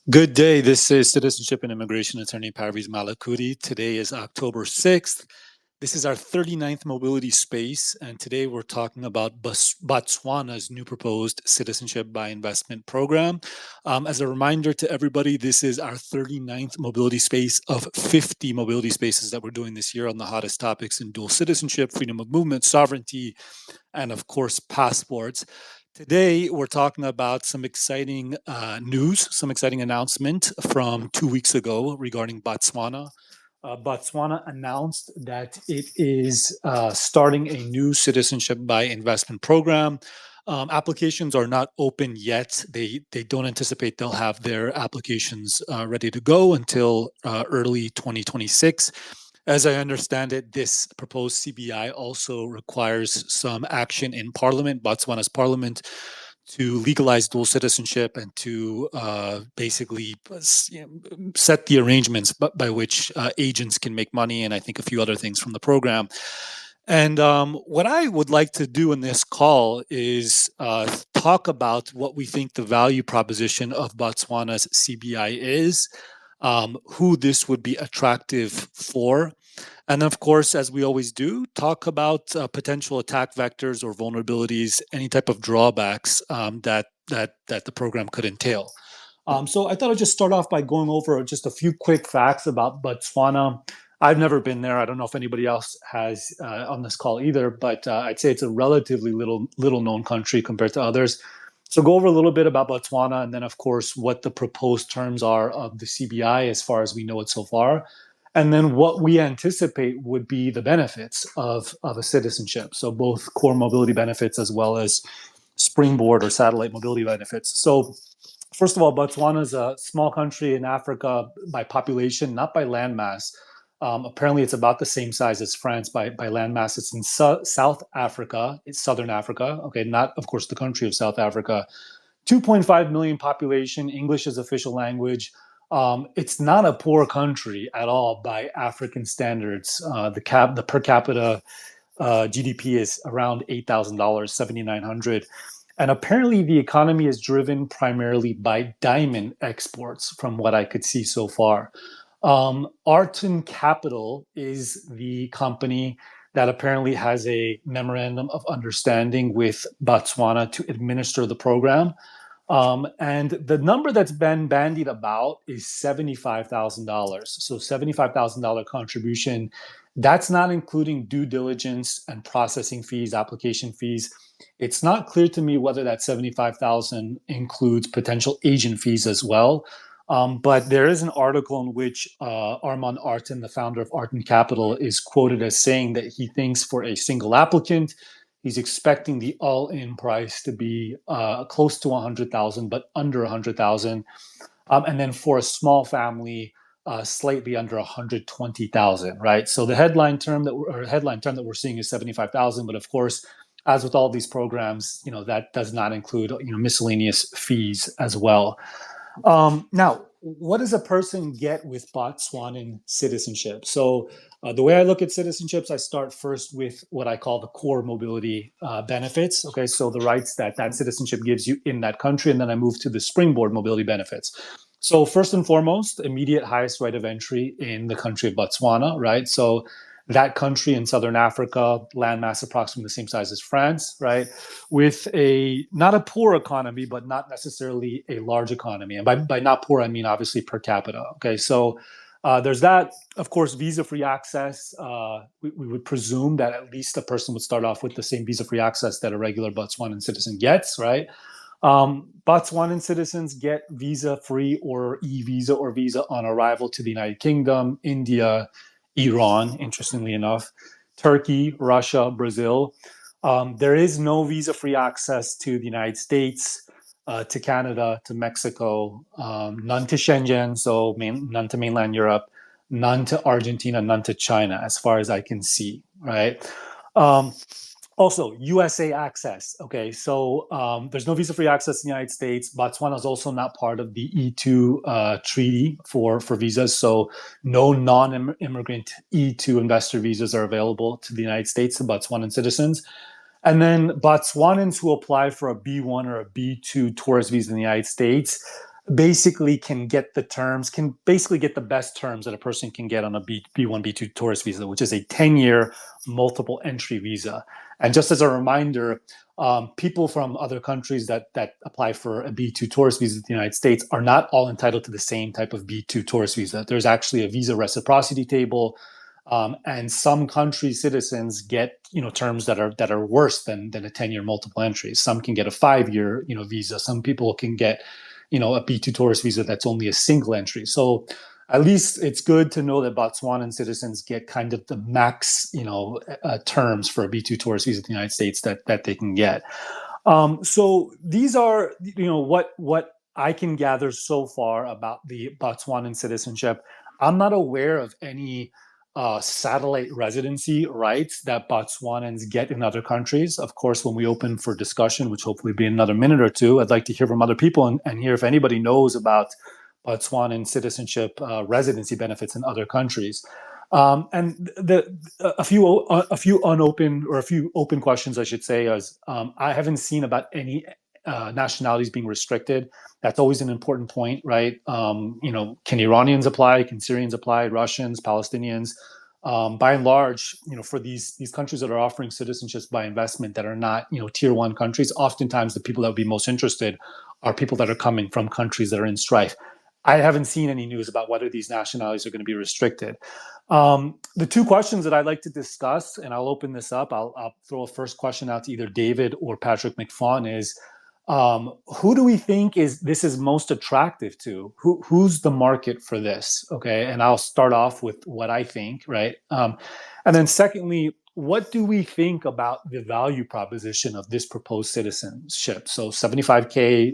Good day. This is Citizenship and Immigration Attorney Parviz Malakouti. Today is October 6th. This is our 39th mobility space, and today we're talking about Botswana's new proposed citizenship by investment program. As a reminder to everybody, this is our 39th mobility space of 50 mobility spaces that we're doing this year on the hottest topics in dual citizenship, freedom of movement, sovereignty, and of course, passports. Today, we're talking about some exciting news, some exciting announcement from 2 weeks ago regarding Botswana. Botswana announced that it is starting a new citizenship by investment program. Applications are not open yet. They don't anticipate they'll have their applications ready to go until early 2026. As I understand it, this proposed CBI also requires some action in Parliament, Botswana's Parliament, to legalize dual citizenship and to basically set the arrangements by which agents can make money, and I think a few other things from the program. And what I would like to do in this call is talk about what we think the value proposition of Botswana's CBI is, who this would be attractive for. And of course, as we always do, talk about potential attack vectors or vulnerabilities, any type of drawbacks that the program could entail. So I thought I'd just start off by going over just a few quick facts about Botswana. I've never been there. I don't know if anybody else has on this call either, but I'd say it's a relatively little known country compared to others. So go over a little bit about Botswana, and then of course what the proposed terms are of the CBI as far as we know it so far, and then what we anticipate would be the benefits of a citizenship. So both core mobility benefits as well as springboard or satellite mobility benefits. So first of all, Botswana is a small country in Africa by population, not by landmass. Apparently, it's about the same size as France by landmass. It's in South Africa. It's Southern Africa. Okay, not, of course, the country of South Africa. 2.5 million population. English is official language. It's not a poor country at all by African standards. The per capita GDP is around $8,000, 7,900. And apparently, the economy is driven primarily by diamond exports, from what I could see so far. Arton Capital is the company that apparently has a memorandum of understanding with Botswana to administer the program. And the number that's been bandied about is $75,000. So $75,000 contribution. That's not including due diligence and processing fees, application fees. It's not clear to me whether that 75,000 includes potential agent fees as well. But there is an article in which Armand Arton, the founder of Arton Capital, is quoted as saying that he thinks for a single applicant, he's expecting the all-in price to be close to 100,000, but under 100,000, and then for a small family, slightly under 120,000. Right. So the headline term that we're seeing is 75,000, but of course, as with all these programs, that does not include miscellaneous fees as well. Now, what does a person get with Botswanan citizenship? So the way I look at citizenships, I start first with what I call the core mobility benefits. Okay, so the rights that citizenship gives you in that country, and then I move to the springboard mobility benefits. So first and foremost, immediate highest right of entry in the country of Botswana, right? So that country in Southern Africa, landmass approximately the same size as France, right? With not a poor economy, but not necessarily a large economy. And by not poor, I mean obviously per capita. Okay, so there's that. Of course, visa-free access. We would presume that at least a person would start off with the same visa-free access that a regular Botswanan citizen gets, right? Botswanan citizens get visa-free or e-visa or visa on arrival to the United Kingdom, India, Iran, interestingly enough, Turkey, Russia, Brazil. There is no visa-free access to the United States, to Canada, to Mexico, none to Schengen, so none to mainland Europe, none to Argentina, none to China, as far as I can see, right? Also, USA access. Okay, so there's no visa-free access in the United States. Botswana is also not part of the E2 treaty for visas, so no non-immigrant E2 investor visas are available to the United States to Botswanan citizens. And then Botswanans who apply for a B1 or a B2 tourist visa in the United States, basically can get the terms, can basically get the best terms that a person can get on a B1, B2 tourist visa, which is a 10-year multiple entry visa. And just as a reminder, people from other countries that apply for a B2 tourist visa in the United States are not all entitled to the same type of B2 tourist visa. There's actually a visa reciprocity table, and some country citizens get terms that are worse than a 10-year multiple entry. Some can get a 5-year visa. Some people can get a B2 tourist visa that's only a single entry. So at least it's good to know that Botswanan citizens get kind of the max terms for a B2 tourist visa in the United States that they can get. So these are what I can gather so far about the Botswanan citizenship. I'm not aware of any satellite residency rights that Botswanans get in other countries. Of course, when we open for discussion, which hopefully be in another minute or two, I'd like to hear from other people and hear if anybody knows about Botswanan citizenship residency benefits in other countries. And a few unopened, or a few open questions, I should say, is I haven't seen about any nationalities being restricted. That's always an important point, right? Can Iranians apply? Can Syrians apply? Russians, Palestinians? By and large, for these countries that are offering citizenships by investment that are not, tier one countries, oftentimes the people that would be most interested are people that are coming from countries that are in strife. I haven't seen any news about whether these nationalities are going to be restricted. The two questions that I'd like to discuss, and I'll open this up, I'll throw a first question out to either David or Patrick McFawn, is who do we think this is most attractive to? Who's the market for this? Okay, and I'll start off with what I think, right? And then secondly, what do we think about the value proposition of this proposed citizenship? So 75K,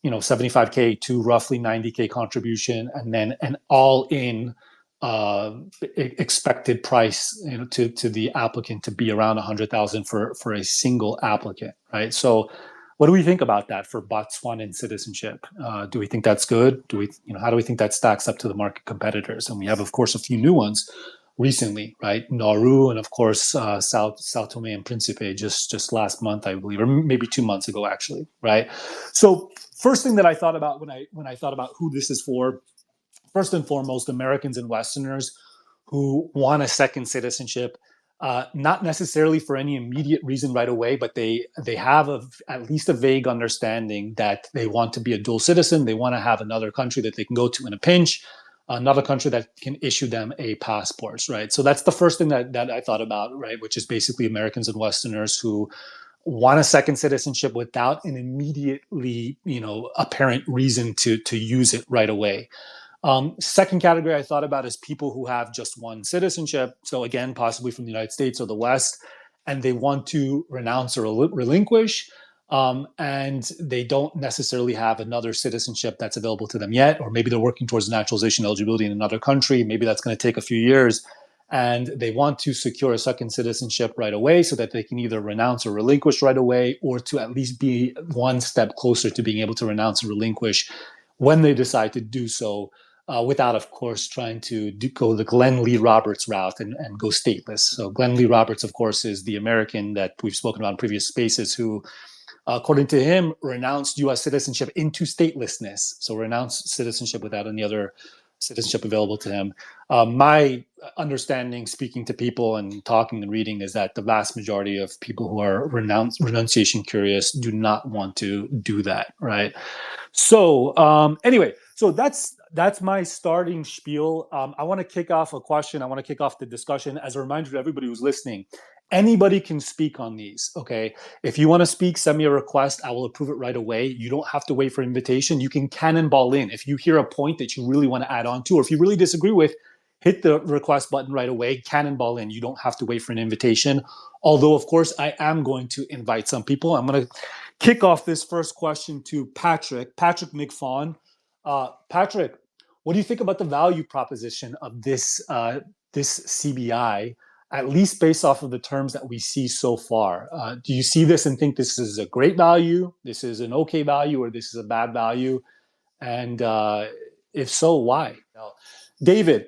75K to roughly 90K contribution, and then an all-in expected price, to the applicant to be around 100,000 for a single applicant, right? So, what do we think about that for Botswanan citizenship? Do we think that's good? How do we think that stacks up to the market competitors? And we have, of course, a few new ones recently, right? Nauru, and of course Sao Tome and Principe just last month, I believe, or maybe 2 months ago, actually, right? So, first thing that I thought about when I thought about who this is for. First and foremost, Americans and Westerners who want a second citizenship, not necessarily for any immediate reason right away, but they have at least a vague understanding that they want to be a dual citizen. They want to have another country that they can go to in a pinch, another country that can issue them a passport, right? So that's the first thing that I thought about, right? Which is basically Americans and Westerners who want a second citizenship without an immediately, apparent reason to use it right away. Second category I thought about is people who have just one citizenship. So again, possibly from the United States or the West, and they want to renounce or relinquish, and they don't necessarily have another citizenship that's available to them yet, or maybe they're working towards naturalization eligibility in another country. Maybe that's going to take a few years, and they want to secure a second citizenship right away so that they can either renounce or relinquish right away, or to at least be one step closer to being able to renounce and relinquish when they decide to do so, without, of course, trying to go the Glenn Lee Roberts route and go stateless. So Glenn Lee Roberts, of course, is the American that we've spoken about in previous spaces who, according to him, renounced U.S. citizenship into statelessness. So renounced citizenship without any other citizenship available to him. My understanding, speaking to people and talking and reading, is that the vast majority of people who are renunciation curious do not want to do that, right? So anyway, so that's my starting spiel. I want to kick off a question. I want to kick off the discussion. As a reminder to everybody who's listening, anybody can speak on these, okay? If you want to speak, send me a request. I will approve it right away. You don't have to wait for invitation. You can cannonball in. If you hear a point that you really want to add on to, or if you really disagree with, hit the request button right away, cannonball in. You don't have to wait for an invitation. Although, of course, I am going to invite some people. I'm going to kick off this first question to Patrick McFawn. Patrick, what do you think about the value proposition of this CBI, at least based off of the terms that we see so far? Do you see this and think this is a great value, this is an okay value, or this is a bad value? And if so, why? David,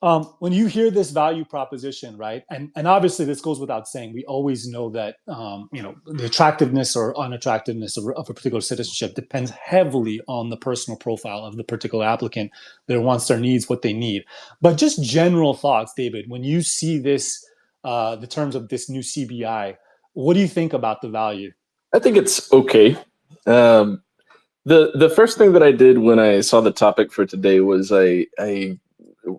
When you hear this value proposition, right, and obviously this goes without saying, we always know that the attractiveness or unattractiveness of a particular citizenship depends heavily on the personal profile of the particular applicant, their wants, their needs, what they need. But just general thoughts, David, when you see this, the terms of this new CBI, what do you think about the value? I think it's okay. Um, the first thing that I did when I saw the topic for today was I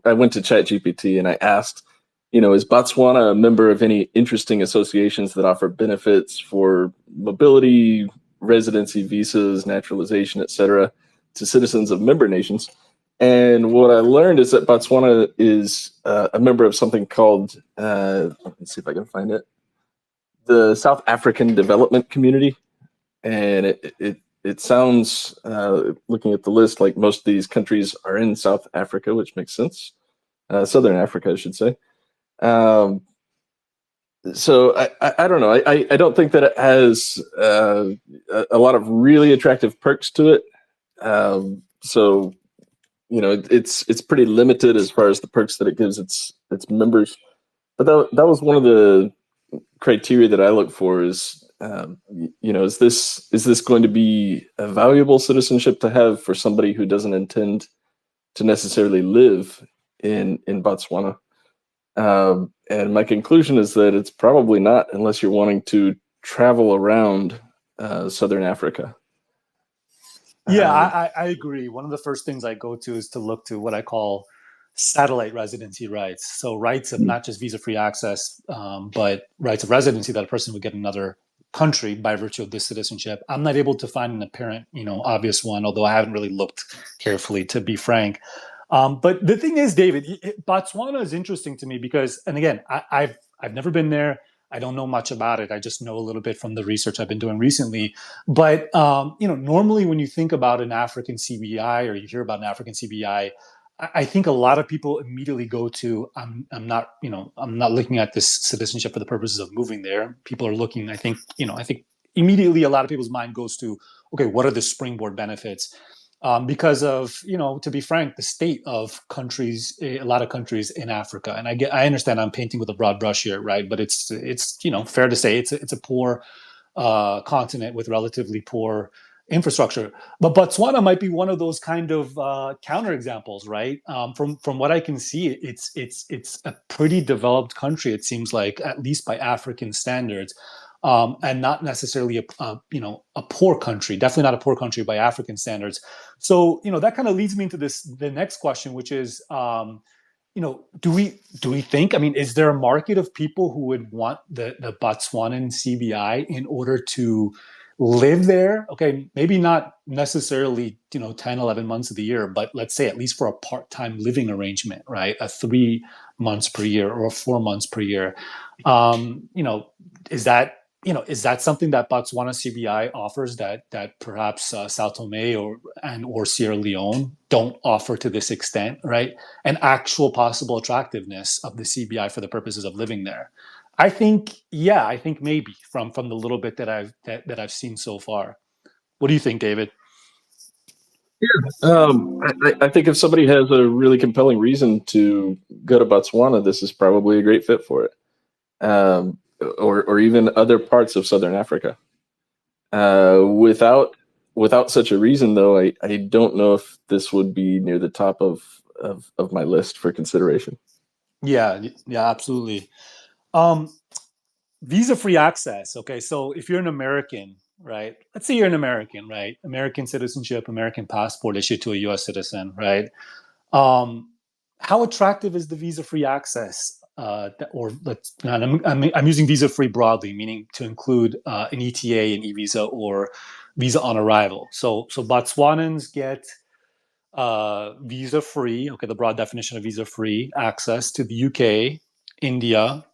went to ChatGPT and I asked, is Botswana a member of any interesting associations that offer benefits for mobility, residency visas, naturalization, etc., to citizens of member nations? And what I learned is that Botswana is a member of something called, let's see if I can find it, the South African Development Community. And it sounds, looking at the list, like most of these countries are in South Africa, which makes sense. Southern Africa, I should say. So I don't know. I don't think that it has a lot of really attractive perks to it. So it's pretty limited as far as the perks that it gives its members. But that was one of the criteria that I look for is, is this going to be a valuable citizenship to have for somebody who doesn't intend to necessarily live in Botswana? And my conclusion is that it's probably not, unless you're wanting to travel around Southern Africa. Yeah, I agree. One of the first things I go to is to look to what I call satellite residency rights. So rights of not just visa-free access, but rights of residency that a person would get in another country by virtue of this citizenship. I'm not able to find an apparent, obvious one, although I haven't really looked carefully, to be frank. But the thing is, David, Botswana is interesting to me because, and again, I've never been there. I don't know much about it. I just know a little bit from the research I've been doing recently. But normally when you think about an African CBI or you hear about an African CBI, I think a lot of people immediately go to I'm not looking at this citizenship for the purposes of moving there. People are looking. I think immediately a lot of people's mind goes to, okay, what are the springboard benefits? Because of, to be frank, the state of countries, a lot of countries in Africa. And I understand I'm painting with a broad brush here, right? But it's fair to say it's a poor continent with relatively poor infrastructure. But Botswana might be one of those kind of counterexamples, right? From what I can see, it's a pretty developed country. It seems like, at least by African standards. And not necessarily a poor country, definitely not a poor country by African standards. So that kind of leads me into the next question, which is, do we think? I mean, is there a market of people who would want the Botswanan CBI in order to live there? Okay, maybe not necessarily 10, 11 months of the year, but let's say at least for a part-time living arrangement, right? A 3 months per year or 4 months per year. Is that something that Botswana CBI offers that perhaps Sao Tome or Sierra Leone don't offer to this extent, right? An actual possible attractiveness of the CBI for the purposes of living there. I think maybe from the little bit that I've seen so far. What do you think, David? I think if somebody has a really compelling reason to go to Botswana, this is probably a great fit for it. Or even other parts of Southern Africa. Without such a reason, though, I don't know if this would be near the top of my list for consideration. Yeah, absolutely. Visa-free access. Okay, so if you're an American, right? Let's say you're an American, right? American citizenship, American passport issued to a U.S. citizen, right? How attractive is the visa-free access? I'm using visa-free broadly, meaning to include an ETA, an e-visa, or visa on arrival. So Botswanans get visa-free. Okay, the broad definition of visa-free access to the UK, India,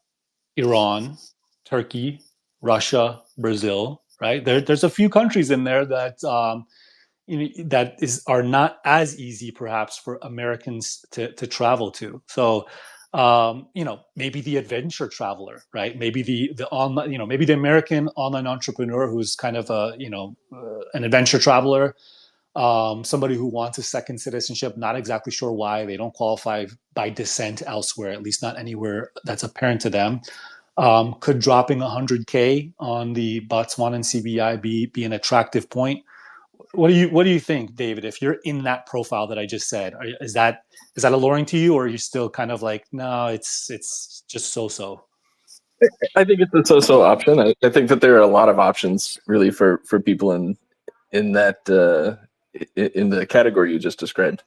Iran, Turkey, Russia, Brazil. Right there's a few countries in there that are not as easy perhaps for Americans to travel to. So maybe the adventure traveler, right? Maybe the online, maybe the American online entrepreneur who's kind of an adventure traveler, Somebody who wants a second citizenship, not exactly sure why, they don't qualify by descent elsewhere, at least not anywhere that's apparent to them. Could dropping 100K on the Botswana CBI be an attractive point? What do you think, David? If you're in that profile that I just said, is that alluring to you, or are you still kind of like, no, it's just so? I think it's a so-so option. I think that there are a lot of options really for people in that in the category you just described.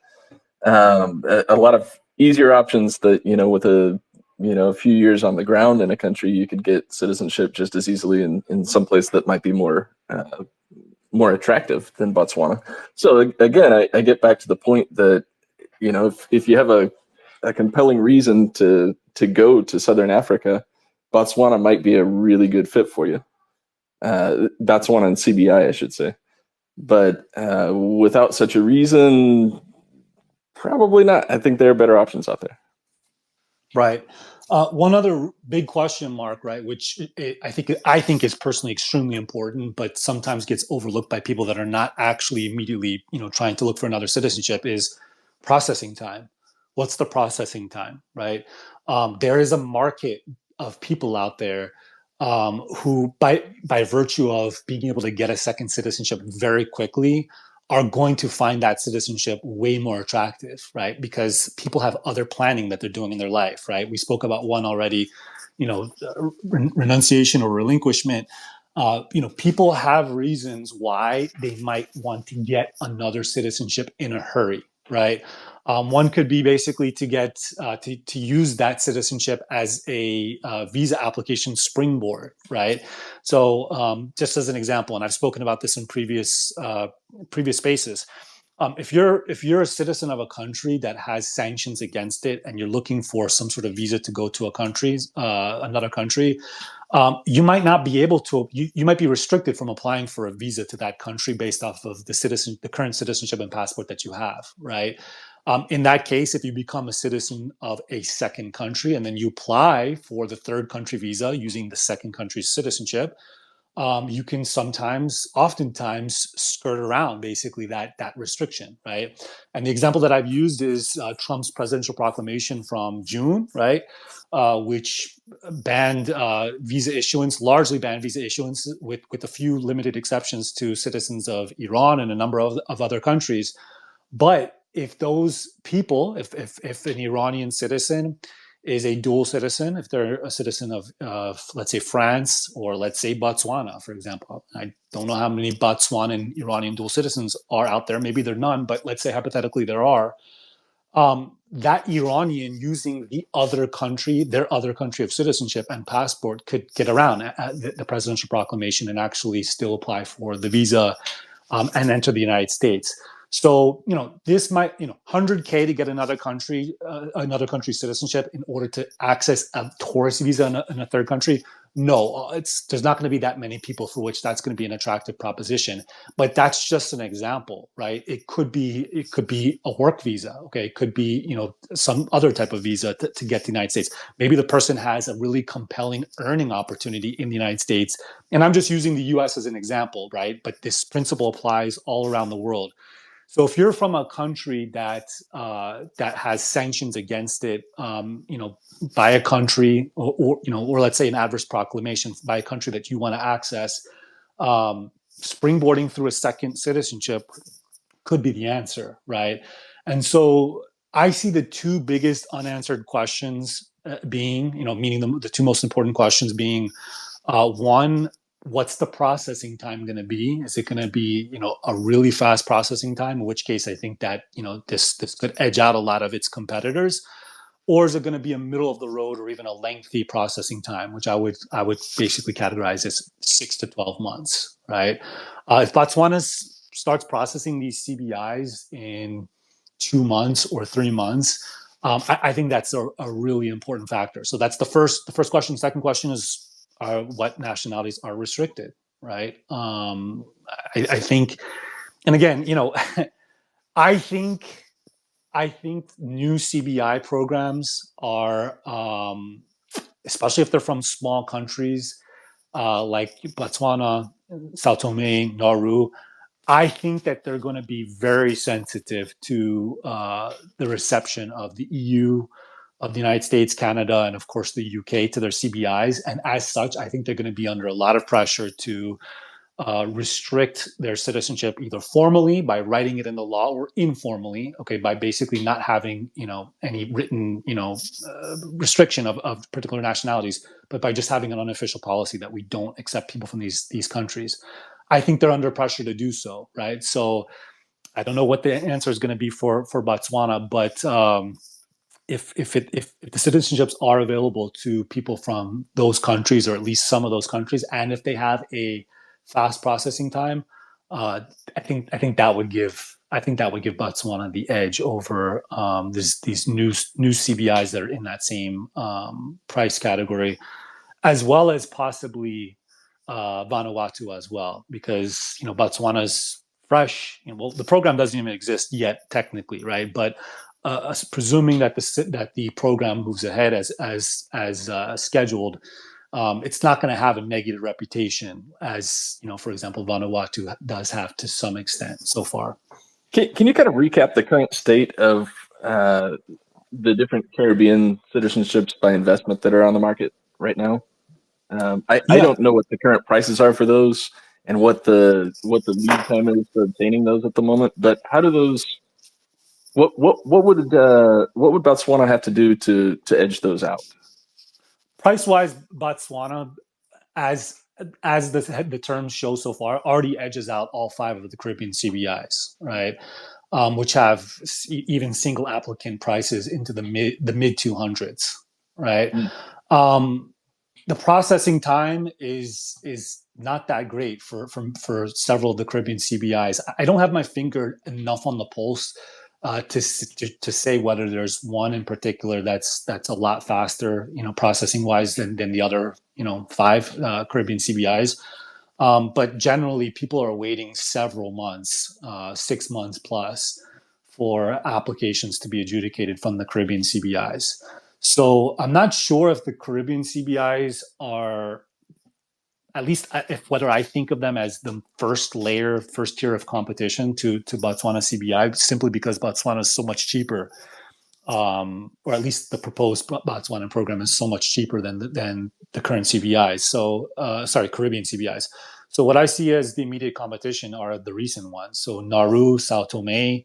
A lot of easier options that with a few years on the ground in a country, you could get citizenship just as easily in some place that might be more attractive than Botswana. So again, I get back to the point that if you have a compelling reason to go to Southern Africa, Botswana might be a really good fit for you. Botswana and CBI, I should say. But without such a reason, probably not. I think there are better options out there. Right. One other big question mark, right, which I think is personally extremely important, but sometimes gets overlooked by people that are not actually immediately, trying to look for another citizenship, is processing time. What's the processing time, right? There is a market of people out there who, by virtue of being able to get a second citizenship very quickly, are going to find that citizenship way more attractive, right? Because people have other planning that they're doing in their life, right? We spoke about one already, renunciation or relinquishment. People have reasons why they might want to get another citizenship in a hurry, right? One could be basically to get to use that citizenship as a visa application springboard, right? So, just as an example, and I've spoken about this in previous spaces. If you're a citizen of a country that has sanctions against it, and you're looking for some sort of visa to go to another country, you might not be able to. You might be restricted from applying for a visa to that country based off of the current citizenship and passport that you have, right? In that case, if you become a citizen of a second country and then you apply for the third country visa using the second country's citizenship, you can oftentimes skirt around basically that restriction, right? And the example that I've used is Trump's presidential proclamation from June, right, which banned visa issuance, largely banned visa issuance, with a few limited exceptions to citizens of Iran and a number of other countries. But if those people, if an Iranian citizen is a dual citizen, if they're a citizen of let's say France, or let's say Botswana, for example. I don't know how many Botswana and Iranian dual citizens are out there. Maybe there are none, but let's say hypothetically there are. That Iranian using their other country of citizenship and passport, could get around the presidential proclamation and actually still apply for the visa and enter the United States. So, this might, 100K to get another country's citizenship in order to access a tourist visa in a third country. No, there's not going to be that many people for which that's going to be an attractive proposition. But that's just an example, right? It could be a work visa. Okay. It could be, some other type of visa to get to the United States. Maybe the person has a really compelling earning opportunity in the United States. And I'm just using the US as an example, right? But this principle applies all around the world. So if you're from a country that has sanctions against it, by a country, or let's say an adverse proclamation by a country that you want to access, springboarding through a second citizenship could be the answer, right? And so I see the two biggest unanswered questions being, meaning the two most important questions being, one, what's the processing time going to be? Is it going to be, a really fast processing time? In which case, I think that this could edge out a lot of its competitors, or is it going to be a middle of the road or even a lengthy processing time, which I would basically categorize as 6 to 12 months, right? If Botswana starts processing these CBIs in 2 months or 3 months, I think that's a really important factor. So that's the first question. Second question is, what nationalities are restricted, right? I think, and again, I think new CBI programs are, especially if they're from small countries like Botswana, Sao Tome, Nauru. I think that they're going to be very sensitive to the reception of the EU, of the United States, Canada, and of course the UK to their CBIs. And as such, I think they're going to be under a lot of pressure to restrict their citizenship either formally by writing it in the law or informally, okay, by basically not having, any written, restriction of particular nationalities, but by just having an unofficial policy that we don't accept people from these countries. I think they're under pressure to do so, right? So I don't know what the answer is going to be for Botswana, but if the citizenships are available to people from those countries, or at least some of those countries, and if they have a fast processing time, I think that would give Botswana the edge over these new CBIs that are in that same price category, as well as possibly Vanuatu as well, because Botswana's fresh. Well, the program doesn't even exist yet technically, right? But presuming that the program moves ahead as scheduled, it's not going to have a negative reputation as, for example, Vanuatu does have to some extent so far. Can you kind of recap the current state of the different Caribbean citizenships by investment that are on the market right now? I don't know what the current prices are for those and what the lead time is for obtaining those at the moment. But how do those? What would Botswana have to do to edge those out? Price wise, Botswana, as the terms show so far, already edges out all 5 of the Caribbean CBIs, right? Which have even single applicant prices into the mid 200s, right? The processing time is not that great for several of the Caribbean CBIs. I don't have my finger enough on the pulse to say whether there's one in particular that's a lot faster, processing wise than the other, 5 Caribbean CBIs. But generally, people are waiting several months, 6 months plus, for applications to be adjudicated from the Caribbean CBIs. So I'm not sure if the Caribbean CBIs are, at least whether I think of them as the first tier of competition to Botswana CBI, simply because Botswana is so much cheaper, or at least the proposed Botswana program is so much cheaper than the current CBIs. So, Caribbean CBIs. So what I see as the immediate competition are the recent ones. So Nauru, Sao Tome,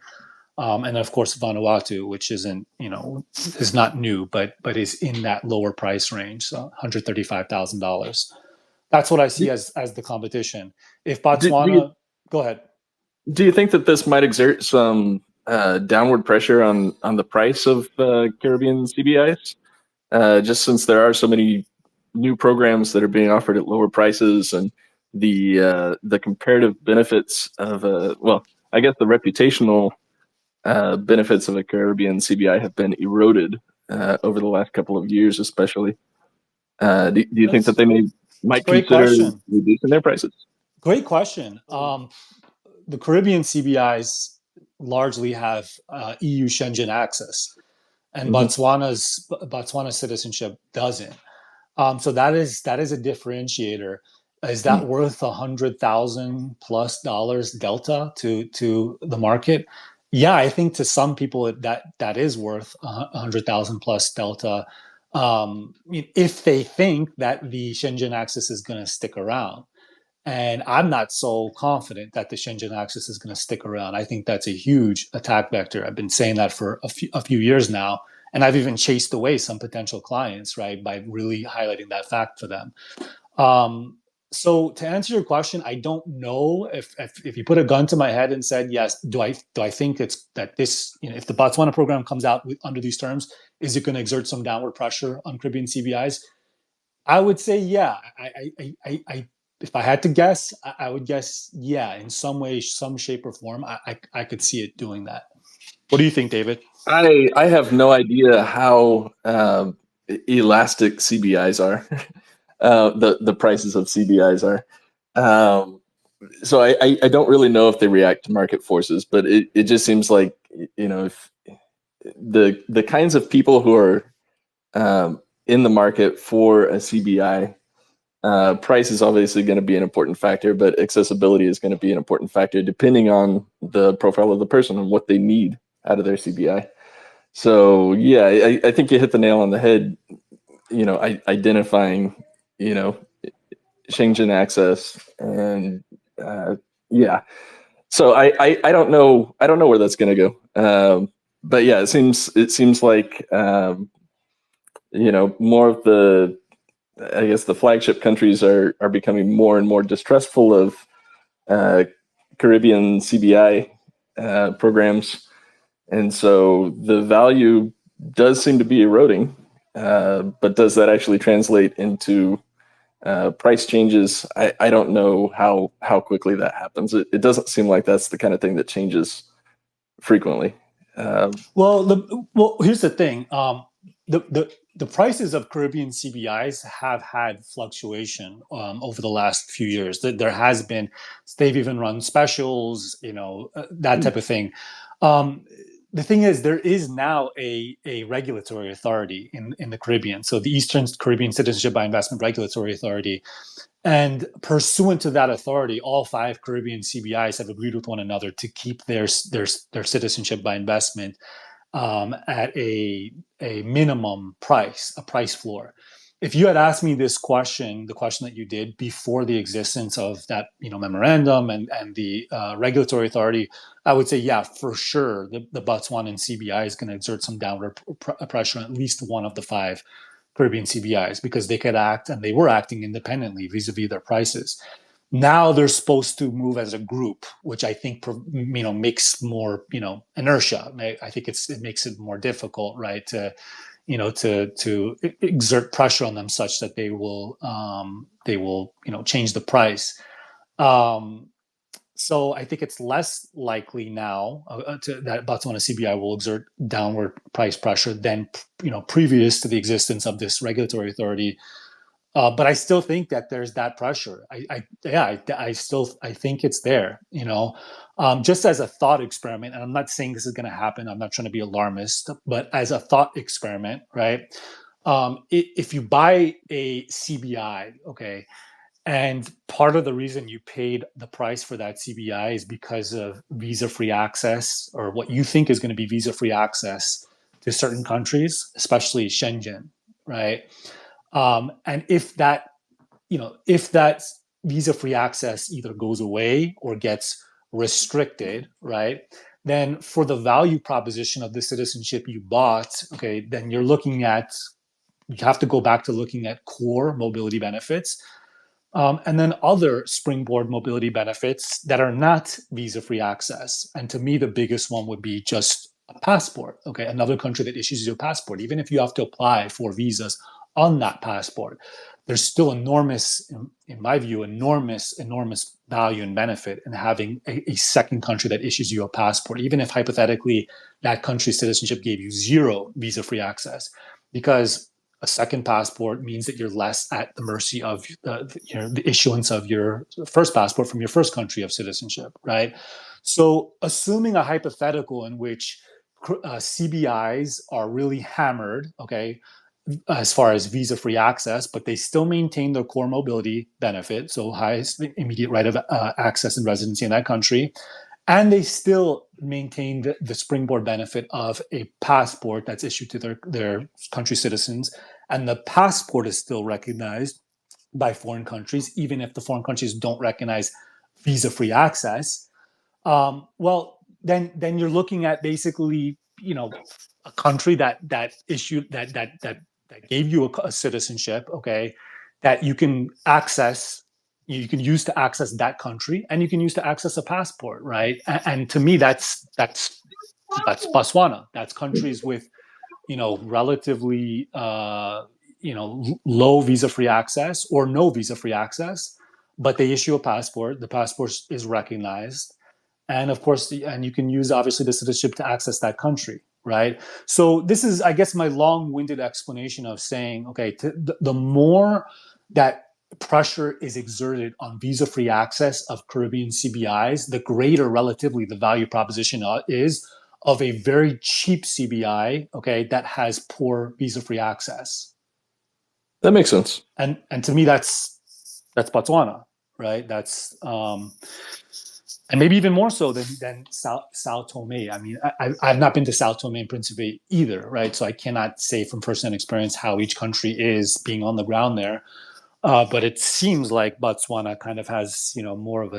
and of course Vanuatu, which isn't, is not new, but is in that lower price range, so $135,000. That's what I see as the competition. If Botswana, go ahead. Do you think that this might exert some downward pressure on the price of Caribbean CBIs? Just since there are so many new programs that are being offered at lower prices, and the comparative benefits of I guess the reputational benefits of a Caribbean CBI have been eroded over the last couple of years, especially. Do you think that they might consider reducing their prices? Great question. The Caribbean CBIs largely have EU Schengen access, and Botswana's citizenship doesn't. So that is a differentiator. Is that worth $100,000+ delta to the market? Yeah, I think to some people that is worth $100,000+ delta, if they think that the Schengen access is going to stick around. And I'm not so confident that the Schengen access is going to stick around. I think that's a huge attack vector. I've been saying that for a few years now, and I've even chased away some potential clients, right, by really highlighting that fact for them. So to answer your question, I don't know if you put a gun to my head and said, yes, do I think it's that this, if the Botswana program comes out under these terms, is it going to exert some downward pressure on Caribbean CBIs? I would say, yeah. If I had to guess, I would guess, yeah, in some way, some shape or form, I could see it doing that. What do you think, David? I have no idea how elastic CBIs are. The prices of CBIs are. So I don't really know if they react to market forces, but it just seems like, if the kinds of people who are in the market for a CBI Price is obviously going to be an important factor, but accessibility is going to be an important factor depending on the profile of the person and what they need out of their CBI. So yeah, I think you hit the nail on the head. Identifying, Schengen access, and yeah. So I don't know where that's going to go. But yeah, it seems like more of the, I guess, the flagship countries are becoming more and more distrustful of Caribbean CBI programs, and so the value does seem to be eroding. But does that actually translate into price changes? I don't know how quickly that happens. It doesn't seem like that's the kind of thing that changes frequently. Well, here's the thing. The prices of Caribbean CBIs have had fluctuation over the last few years. There has been, they've even run specials, that type of thing. The thing is, there is now a regulatory authority in the Caribbean. So the Eastern Caribbean Citizenship by Investment Regulatory Authority. And pursuant to that authority, all 5 Caribbean CBIs have agreed with one another to keep their citizenship by investment at a minimum price, a price floor. If you had asked me this question, the question that you did before the existence of that memorandum and the regulatory authority, I would say, yeah, for sure, the Botswanan CBI is going to exert some downward pressure on at least one of the 5 Caribbean CBIs, because they could act, and they were acting independently vis-a-vis their prices. Now they're supposed to move as a group, which I think makes more inertia. I think it makes it more difficult, right, to exert pressure on them such that they will change the price. So I think it's less likely now that Botswana CBI will exert downward price pressure than previous to the existence of this regulatory authority. But I still think that there's that pressure. I think it's there. Just as a thought experiment, and I'm not saying this is going to happen. I'm not trying to be alarmist, but as a thought experiment, right? If you buy a CBI, okay, and part of the reason you paid the price for that CBI is because of visa-free access, or what you think is going to be visa-free access to certain countries, especially Schengen, right? And if that visa-free access either goes away or gets restricted, right, then for the value proposition of the citizenship you bought, okay, then you have to go back to looking at core mobility benefits. And then other springboard mobility benefits that are not visa-free access. And to me, the biggest one would be just a passport. Okay, another country that issues you a passport, even if you have to apply for visas on that passport, there's still enormous, in my view, enormous value and benefit in having a second country that issues you a passport, even if hypothetically that country's citizenship gave you 0 visa-free access, because a second passport means that you're less at the mercy of the issuance of your first passport from your first country of citizenship, right? So assuming a hypothetical in which CBIs are really hammered, okay, as far as visa-free access, but they still maintain their core mobility benefit, so highest immediate right of access and residency in that country, and they still maintain the springboard benefit of a passport that's issued to their country citizens, and the passport is still recognized by foreign countries, even if the foreign countries don't recognize visa-free access. Well, then you're looking at basically, a country that issued that gave you a citizenship, okay, that you can access. You can use to access that country, and you can use to access a passport, right? And to me, that's Botswana. That's countries with, relatively, low visa-free access or no visa-free access, but they issue a passport. The passport is recognized, and of course, and you can use obviously the citizenship to access that country, right? So this is, I guess, my long-winded explanation of saying, okay, the more that pressure is exerted on visa-free access of Caribbean CBIs, the greater relatively the value proposition is of a very cheap CBI, okay, that has poor visa-free access. That makes sense. And to me, that's That's Botswana, right? That's and maybe even more so than Sao Tome. I mean, I've not been to Sao Tome and Principe either, right? So I cannot say from firsthand experience how each country is being on the ground there. But it seems like Botswana kind of has, more of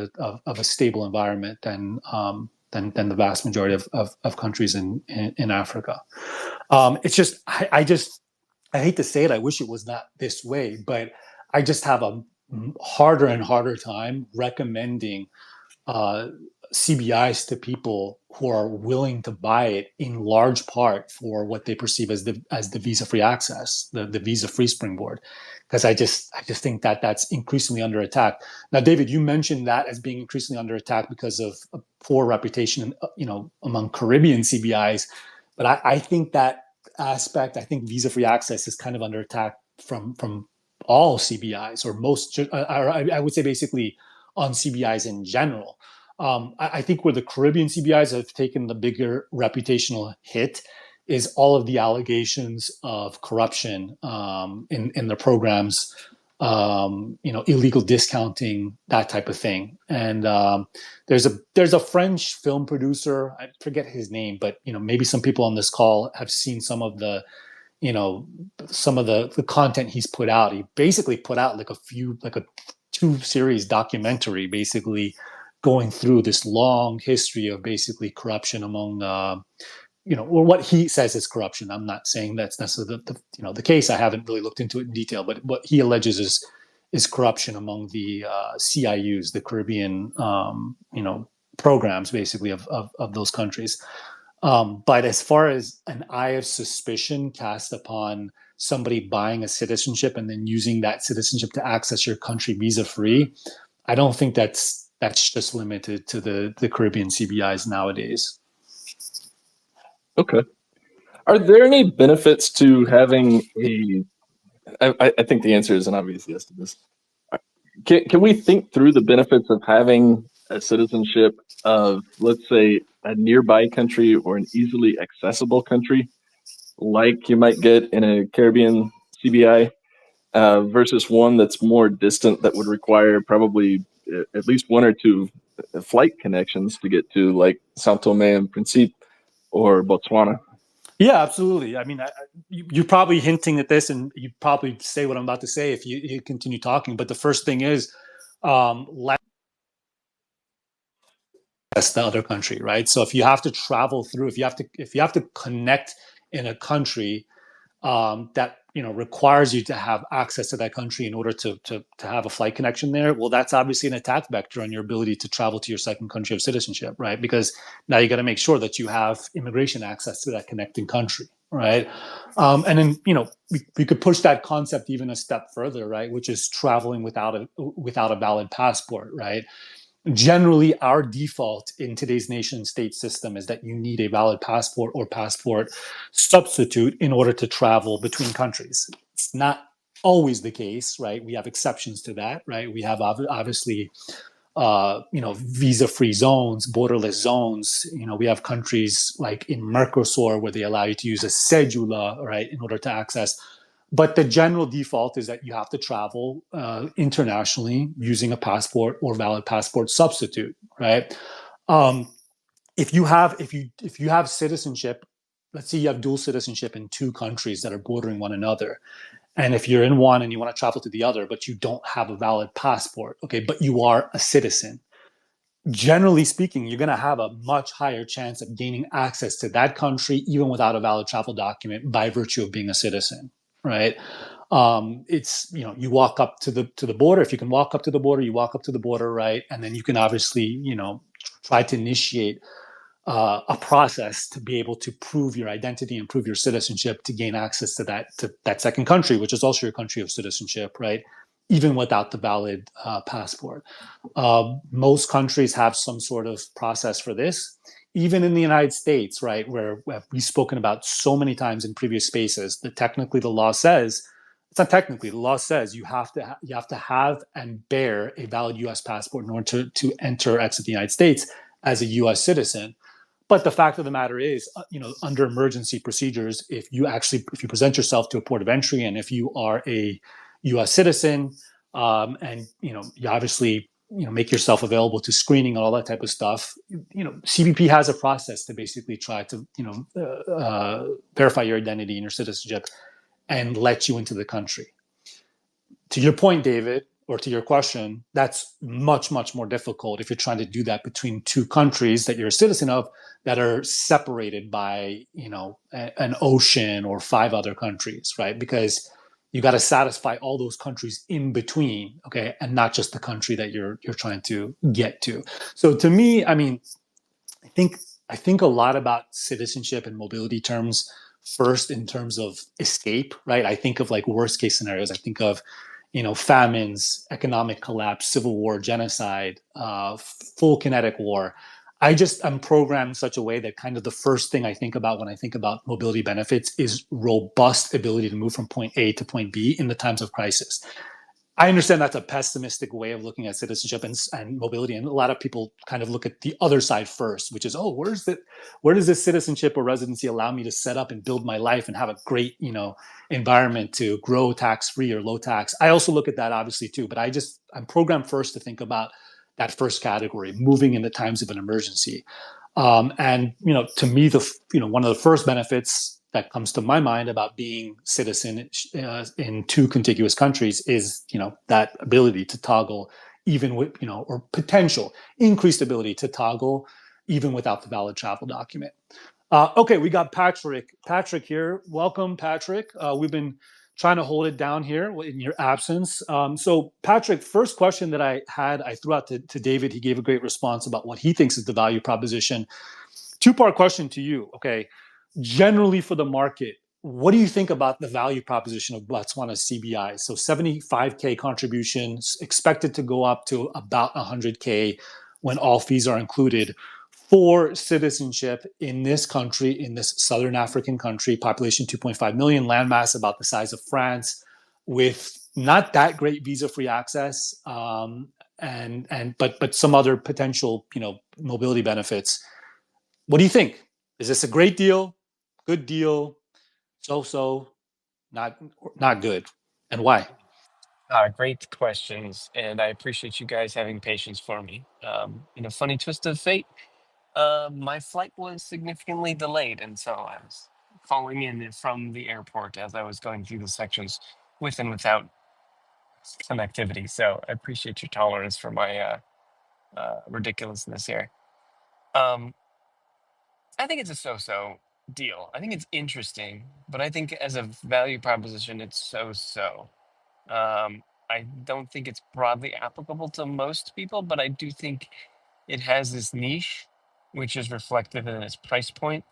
a stable environment than the vast majority of countries in Africa. It's just I hate to say it. I wish it was not this way, but I just have a harder and harder time recommending uh, CBIs to people who are willing to buy it in large part for what they perceive as the visa free access, the visa free springboard, because I just think that that's increasingly under attack. Now, David, you mentioned that as being increasingly under attack because of a poor reputation, among Caribbean CBIs, but I think that aspect, I think visa free access is kind of under attack from all CBIs or most, I would say basically on CBIs in general. I think where the Caribbean CBIs have taken the bigger reputational hit is all of the allegations of corruption in the programs, illegal discounting, that type of thing. And there's a French film producer, I forget his name, but maybe some people on this call have seen some of the the content he's put out. He basically put out like a 2-series documentary, basically going through this long history of basically corruption among, or what he says is corruption. I'm not saying that's necessarily the case. I haven't really looked into it in detail, but what he alleges is corruption among the CIUs, the Caribbean, programs, basically of those countries. But as far as an eye of suspicion cast upon somebody buying a citizenship and then using that citizenship to access your country visa free, I don't think that's just limited to the Caribbean CBIs nowadays. Okay. Are there any benefits to having a? I think the answer is an obvious yes to this. Can we think through the benefits of having a citizenship of, let's say, a nearby country or an easily accessible country, like you might get in a Caribbean CBI, versus one that's more distant that would require probably at least one or two flight connections to get to, like Sao Tome and Principe or Botswana? Yeah, absolutely. I mean, you're probably hinting at this, and you probably say what I'm about to say if you continue talking. But the first thing is, let the other country, right? So if you have to travel through, if you have to connect in a country that requires you to have access to that country in order to have a flight connection there, well, that's obviously an attack vector on your ability to travel to your second country of citizenship, right? Because now you got to make sure that you have immigration access to that connecting country, right? And then we could push that concept even a step further, right? Which is traveling without a valid passport, right? Generally, our default in today's nation state system is that you need a valid passport or passport substitute in order to travel between countries. It's not always the case, right? We have exceptions to that, right? We have obviously visa-free zones, borderless zones. We have countries like in Mercosur where they allow you to use a cedula, right, in order to access. But the general default is that you have to travel internationally using a passport or valid passport substitute, right? If you have citizenship, let's say you have dual citizenship in 2 countries that are bordering one another, and if you're in one and you want to travel to the other, but you don't have a valid passport, okay, but you are a citizen, generally speaking, you're going to have a much higher chance of gaining access to that country, even without a valid travel document, by virtue of being a citizen, right? It's you walk up to the border. If you can walk up to the border, you walk up to the border, right? And then you can obviously try to initiate a process to be able to prove your identity and prove your citizenship to gain access to that second country, which is also your country of citizenship, right? Even without the valid passport. Most countries have some sort of process for this. Even in the United States, right, where we've spoken about so many times in previous spaces, that technically the law says, it's not technically, the law says you have to have and bear a valid U.S. passport in order to enter or exit the United States as a U.S. citizen. But the fact of the matter is, under emergency procedures, if you present yourself to a port of entry and if you are a U.S. citizen, and you obviously make yourself available to screening and all that type of stuff. CBP has a process to basically try to verify your identity and your citizenship and let you into the country. To your point, David, or to your question, that's much, much more difficult if you're trying to do that between two countries that you're a citizen of that are separated by, an ocean or five other countries, right? Because you got to satisfy all those countries in between, okay, and not just the country that you're trying to get to. So to me, I mean, I think I think a lot about citizenship and mobility terms first in terms of escape, right? I think of like worst case scenarios. I think of famines, economic collapse, civil war, genocide, full kinetic war. I'm programmed in such a way that kind of the first thing I think about when I think about mobility benefits is robust ability to move from point A to point B in the times of crisis. I understand that's a pessimistic way of looking at citizenship and mobility, and a lot of people kind of look at the other side first, which is, oh, where does this citizenship or residency allow me to set up and build my life and have a great, environment to grow tax free or low tax? I also look at that obviously too, but I'm programmed first to think about that first category, moving in the times of an emergency. And to me, one of the first benefits that comes to my mind about being citizen in two contiguous countries is that ability to toggle even with or potential increased ability to toggle even without the valid travel document. Okay, we got Patrick here. Welcome, Patrick. We've been trying to hold it down here in your absence. So Patrick, first question that I had, I threw out to David. He gave a great response about what he thinks is the value proposition. Two-part question to you. Okay, generally for the market, what do you think about the value proposition of Botswana CBI? So 75K contributions expected to go up to about 100K when all fees are included for citizenship in this country, in this Southern African country, population 2.5 million, landmass about the size of France, with not that great visa-free access, but some other potential mobility benefits. What do you think? Is this a great deal, good deal, so, not not good, and why? Great questions, and I appreciate you guys having patience for me. In a funny twist of fate, my flight was significantly delayed, and so I was calling in from the airport as I was going through the sections with and without connectivity. So I appreciate your tolerance for my ridiculousness here. Um, I think it's a so-so deal. I think it's interesting, but I think as a value proposition, it's so-so. I don't think it's broadly applicable to most people, but I do think it has this niche, which is reflected in its price point.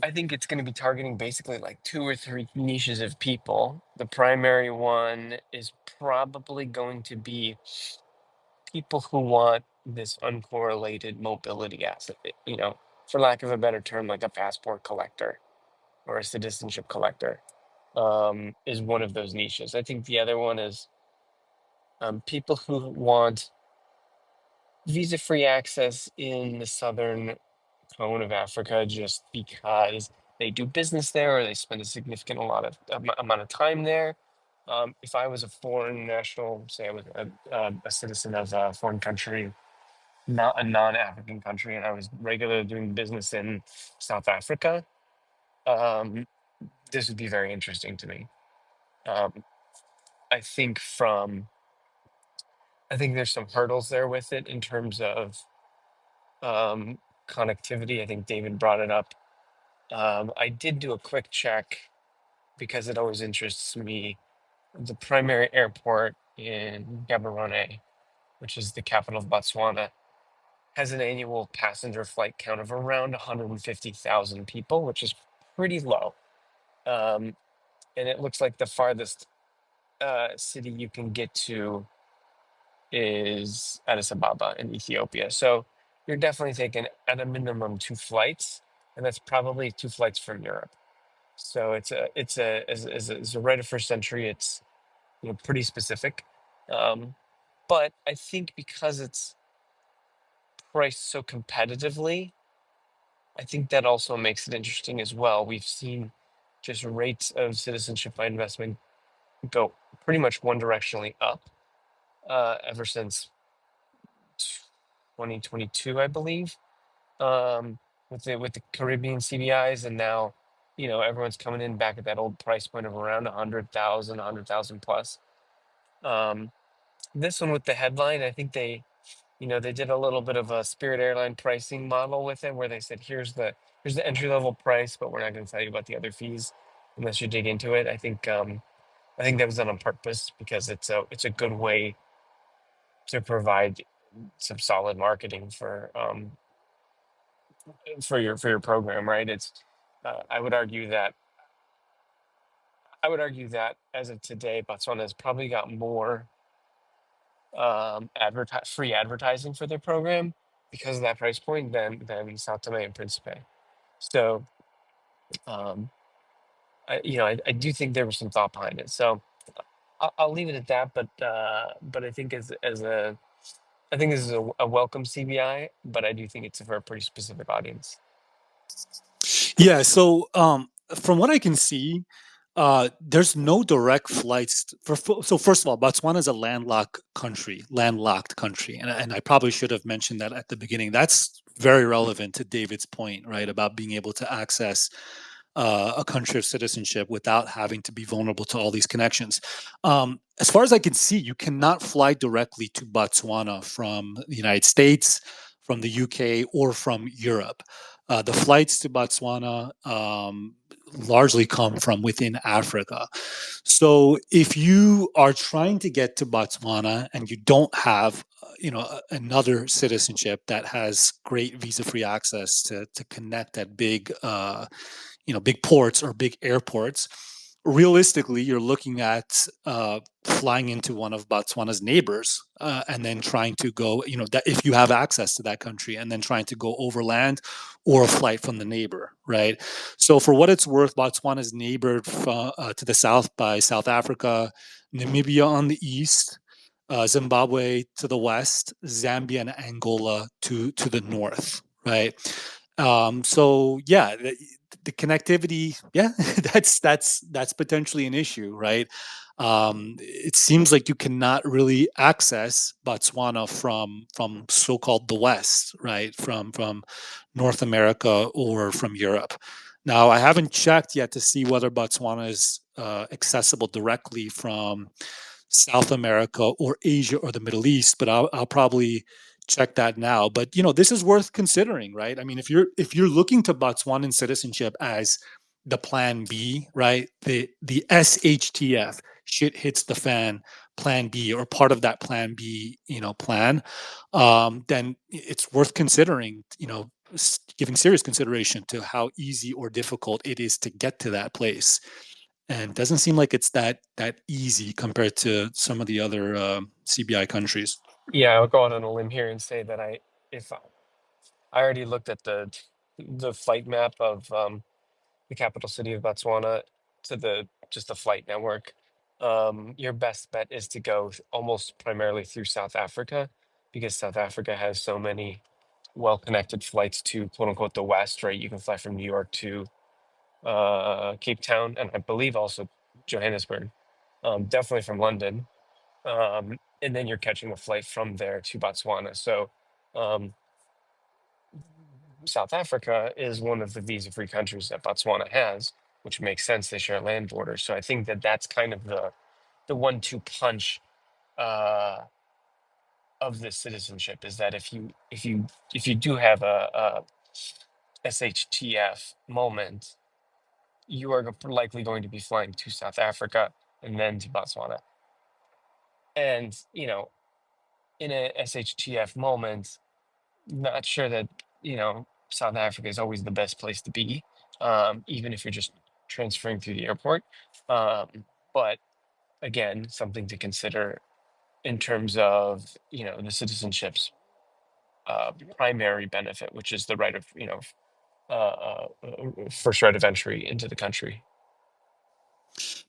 I think it's going to be targeting basically like two or three niches of people. The primary one is probably going to be people who want this uncorrelated mobility asset. For lack of a better term, like a passport collector or a citizenship collector, is one of those niches. I think the other one is people who want visa-free access in the southern cone of Africa just because they do business there or they spend a significant amount of time there. If I was a foreign national, say I was a citizen of a foreign country, not a non-African country, and I was regularly doing business in South Africa, um, this would be very interesting to me. Um, I think from I think there's some hurdles there with it in terms of um, connectivity. I think David brought it up. I did do a quick check because it always interests me. The primary airport in Gaborone, which is the capital of Botswana, has an annual passenger flight count of around 150,000 people, which is pretty low. Um, and it looks like the farthest city you can get to is Addis Ababa in Ethiopia. So you're definitely taking at a minimum two flights, and that's probably two flights from Europe. So as a right of first entry, it's pretty specific. Um, but I think because it's priced so competitively, I think that also makes it interesting as well. We've seen just rates of citizenship by investment go pretty much one directionally up ever since 2022, I believe, with the Caribbean CBIs, and now, everyone's coming in back at that old price point of around 100,000 plus. This one with the headline, I think they did a little bit of a Spirit Airline pricing model with it, where they said, here's the entry level price, but we're not going to tell you about the other fees unless you dig into it. I think that was done on purpose because it's a good way to provide some solid marketing for your program, right? It's I would argue that as of today, Botswana has probably got more free advertising for their program because of that price point than Sao Tome and Principe. So um, I do think there was some thought behind it. So I'll leave it at that. But I think I think this is a welcome CBI, but I do think it's for a pretty specific audience. Yeah. So from what I can see, there's no direct flights so first of all, Botswana is a landlocked country, and I probably should have mentioned that at the beginning. That's very relevant to David's point, right, about being able to access a country of citizenship without having to be vulnerable to all these connections. As far as I can see, you cannot fly directly to Botswana from the United States, from the UK, or from Europe. The flights to Botswana largely come from within Africa. So if you are trying to get to Botswana and you don't have another citizenship that has great visa-free access to connect at big ports or big airports, realistically, you're looking at flying into one of Botswana's neighbors and then trying to go, that if you have access to that country, and then trying to go overland or a flight from the neighbor, right? So for what it's worth, Botswana is neighbored to the south by South Africa, Namibia on the east, Zimbabwe to the west, Zambia and Angola to the north, right? So yeah, the connectivity, yeah, that's potentially an issue, right? It seems like you cannot really access Botswana from so-called the West, right? From North America or from Europe. Now, I haven't checked yet to see whether Botswana is accessible directly from South America or Asia or the Middle East, but I'll probably check that now. But this is worth considering, right? I mean, if you're looking to Botswanan citizenship as the plan B, right? The SHTF, shit hits the fan, plan B, or part of that plan B, plan, then it's worth considering, giving serious consideration to how easy or difficult it is to get to that place. And it doesn't seem like it's that easy compared to some of the other CBI countries. Yeah, I'll go out on a limb here and say that if I already looked at the flight map of the capital city of Botswana to the flight network. Your best bet is to go almost primarily through South Africa, because South Africa has so many well-connected flights to quote unquote the West, right? You can fly from New York to Cape Town, and I believe also Johannesburg, definitely from London. And then you're catching a flight from there to Botswana. So um, South Africa is one of the visa-free countries that Botswana has, which makes sense. They share a land border. So I think that that's kind of the one-two punch uh, of this citizenship, is that if you do have a SHTF moment, you are likely going to be flying to South Africa and then to Botswana. And in a SHTF moment, not sure that South Africa is always the best place to be, even if you're just transferring through the airport. Um, but again, something to consider in terms of the citizenship's primary benefit, which is the right of first right of entry into the country.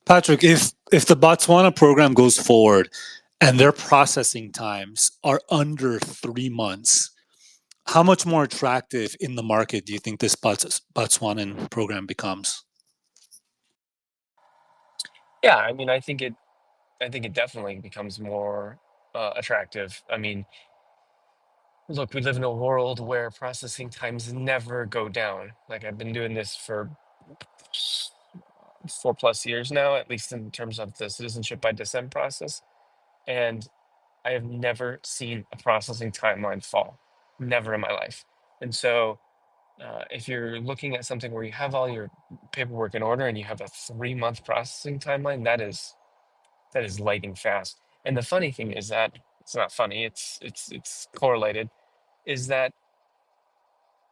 Patrick, if the Botswana program goes forward and their processing times are under 3 months, how much more attractive in the market do you think this Botswanan program becomes? Yeah, I mean, I think I think it definitely becomes more attractive. I mean, look, we live in a world where processing times never go down. Like I've been doing this for 4+ years now, at least in terms of the citizenship by descent process. And I have never seen a processing timeline fall, never in my life. And so, if you're looking at something where you have all your paperwork in order and you have a 3-month processing timeline, that is lightning fast. And the funny thing is that it's not funny; it's correlated. Is that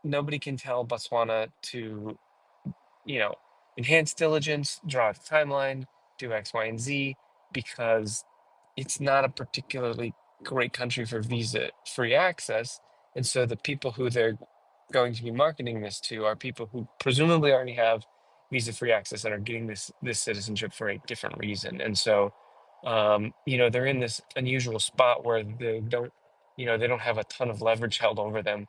nobody can tell Botswana to, you know, enhance diligence, draw out the timeline, do X, Y, and Z, because it's not a particularly great country for visa free access. And so the people who they're going to be marketing this to are people who presumably already have visa free access and are getting this citizenship for a different reason. And so, they're in this unusual spot where they don't have a ton of leverage held over them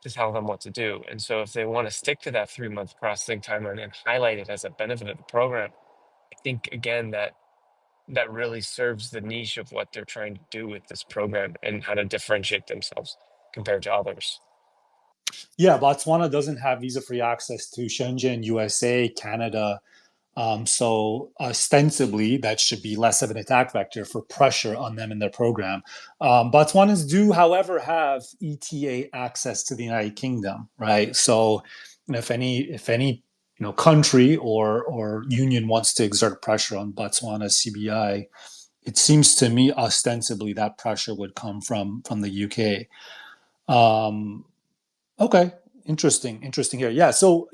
to tell them what to do. And so if they want to stick to that 3-month processing timeline and highlight it as a benefit of the program, I think again that really serves the niche of what they're trying to do with this program and how to differentiate themselves compared to others. Yeah, Botswana doesn't have visa-free access to Schengen, USA, Canada. So ostensibly, that should be less of an attack vector for pressure on them in their program. Botswanans do, however, have ETA access to the United Kingdom, right? So, if any country or union wants to exert pressure on Botswana CBI, it seems to me ostensibly that pressure would come from the UK. Um, okay, interesting here. Yeah, so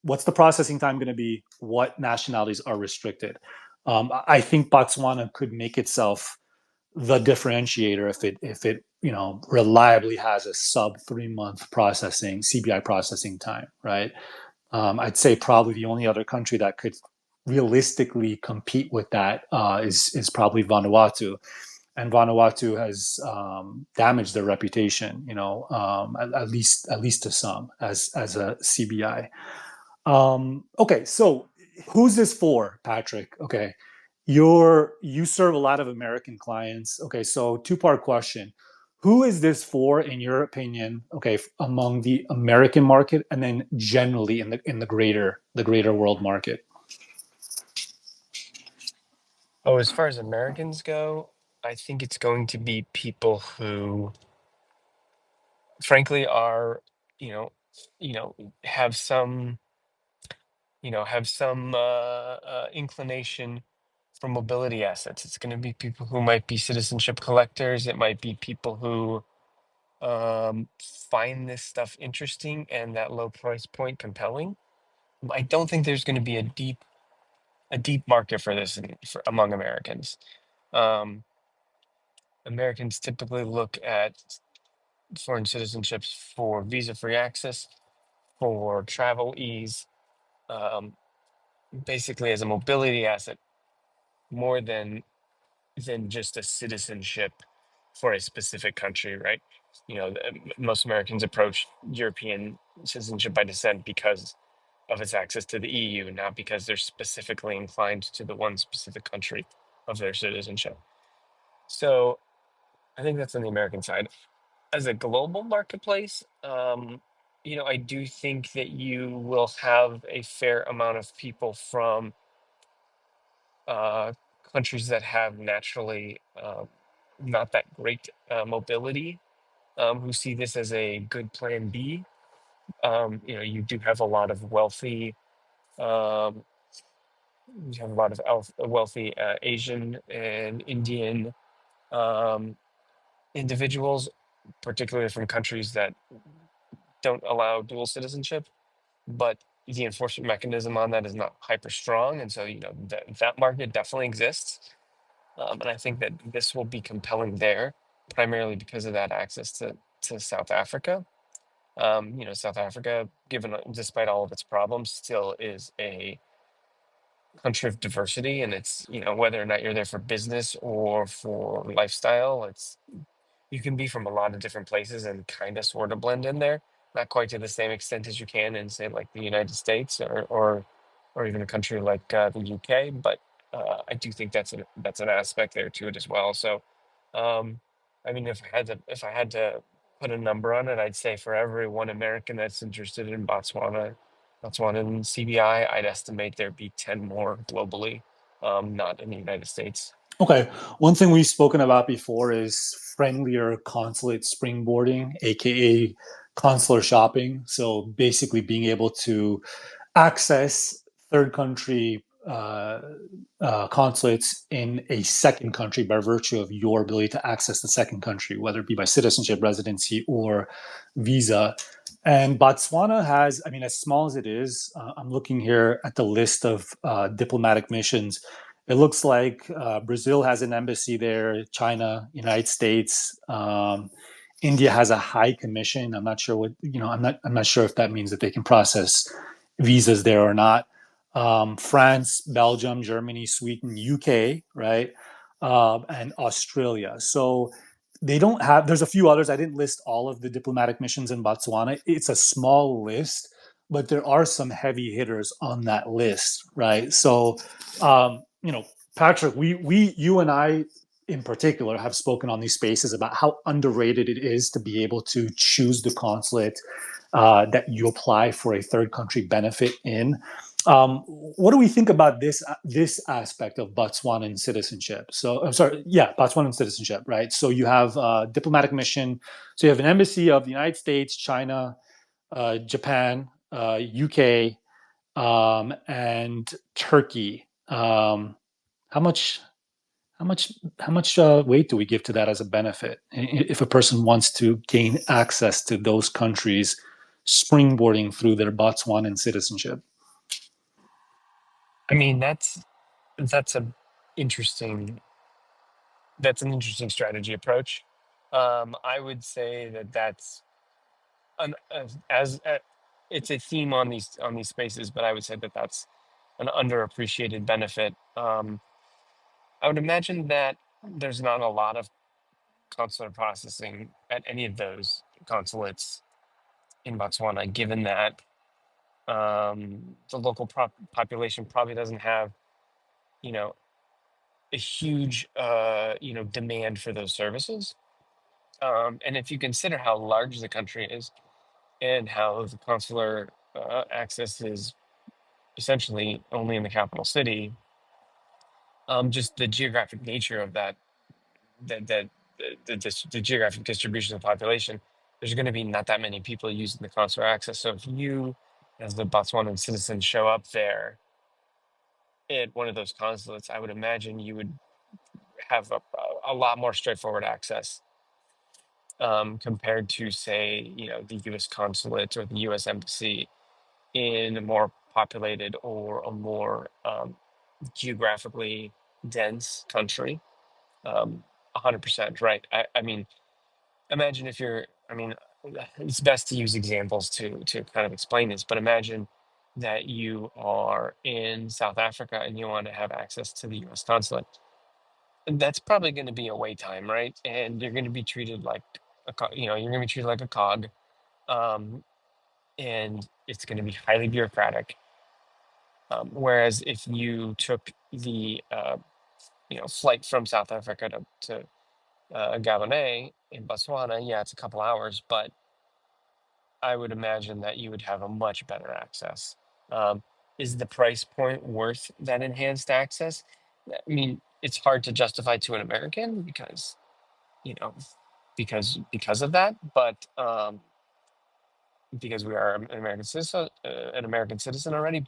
what's the processing time going to be? What nationalities are restricted? I think Botswana could make itself the differentiator if it reliably has a sub 3 month processing CBI processing time, right? I'd say probably the only other country that could realistically compete with that is probably Vanuatu, and Vanuatu has damaged their reputation, at least to some as a CBI. Okay, so who's this for, Patrick? Okay, you serve a lot of American clients. Okay, so two-part question. Who is this for, in your opinion, okay, among the American market and then generally in the greater world market? Oh, as far as Americans go, I think it's going to be people who frankly are, you know, you know, have some, inclination for mobility assets. It's going to be people who might be citizenship collectors. It might be people who find this stuff interesting and that low price point compelling. I don't think there's going to be a deep market for this among Americans. Um, Americans typically look at foreign citizenships for visa-free access, for travel ease, um, basically as a mobility asset more than just a citizenship for a specific country, right? Most Americans approach European citizenship by descent because of its access to the EU, not because they're specifically inclined to the one specific country of their citizenship. So I think that's on the American side. As a global marketplace, I do think that you will have a fair amount of people from uh, countries that have naturally not that great mobility, who see this as a good plan B. You do have a lot of um, wealthy Asian and Indian um, individuals, particularly from countries that don't allow dual citizenship, but the enforcement mechanism on that is not hyper strong, and so that market definitely exists, and I think that this will be compelling there, primarily because of that access to South Africa. South Africa, given despite all of its problems, still is a country of diversity, and it's whether or not you're there for business or for lifestyle, you can be from a lot of different places and kind of sort of blend in there. Not quite to the same extent as you can in, say, like the United States or even a country like the UK, but I do think that's an aspect there to it as well. So, I mean, if I had to put a number on it, I'd say for every one American that's interested in Botswana CBI, I'd estimate there'd be 10 more globally, not in the United States. Okay. One thing we've spoken about before is friendlier consulate springboarding, aka consular shopping. So basically being able to access third country consulates in a second country by virtue of your ability to access the second country, whether it be by citizenship, residency, or visa. And Botswana has, I mean, as small as it is, I'm looking here at the list of diplomatic missions. It looks like Brazil has an embassy there, China, United States, India has a high commission. I'm not sure what, I'm not sure if that means that they can process visas there or not. France, Belgium, Germany, Sweden, UK, right, and Australia. So they don't have. There's a few others. I didn't list all of the diplomatic missions in Botswana. It's a small list, but there are some heavy hitters on that list, right? So, Patrick, you and I in particular have spoken on these spaces about how underrated it is to be able to choose the consulate that you apply for a third country benefit in. What do we think about this aspect of Botswanan citizenship? So I'm sorry, yeah, Botswanan citizenship, right? So you have diplomatic mission. So you have an embassy of the United States, China, Japan, UK, and Turkey. How much weight do we give to that as a benefit if a person wants to gain access to those countries, springboarding through their Botswanan citizenship? I mean, that's a interesting that's an interesting strategy approach. I would say that that's an as it's a theme on these spaces, but I would say that that's an underappreciated benefit. I would imagine that there's not a lot of consular processing at any of those consulates in Botswana, given that the local population probably doesn't have, you know, a huge, demand for those services. And if you consider how large the country is and how the consular access is essentially only in the capital city, just the geographic nature of that the geographic distribution of the population, there's going to be not that many people using the consular access. So if you, as the Botswanan citizen, show up there at one of those consulates, I would imagine you would have a lot more straightforward access compared to, say, the U.S. consulate or the U.S. embassy in a more populated or a more geographically dense country. 100% right. I mean, imagine if you're. I mean, it's best to use examples to kind of explain this. But imagine that you are in South Africa and you want to have access to the U.S. consulate. That's probably going to be a wait time, right? And you're going to be treated like you're going to be treated like a cog, um, and it's going to be highly bureaucratic. Whereas if you took the flight from South Africa to Gabon in Botswana, yeah, it's a couple hours, but I would imagine that you would have a much better access. Um, is the price point worth that enhanced access? I mean, it's hard to justify to an American you know, because of that, but because we are an American citizen already,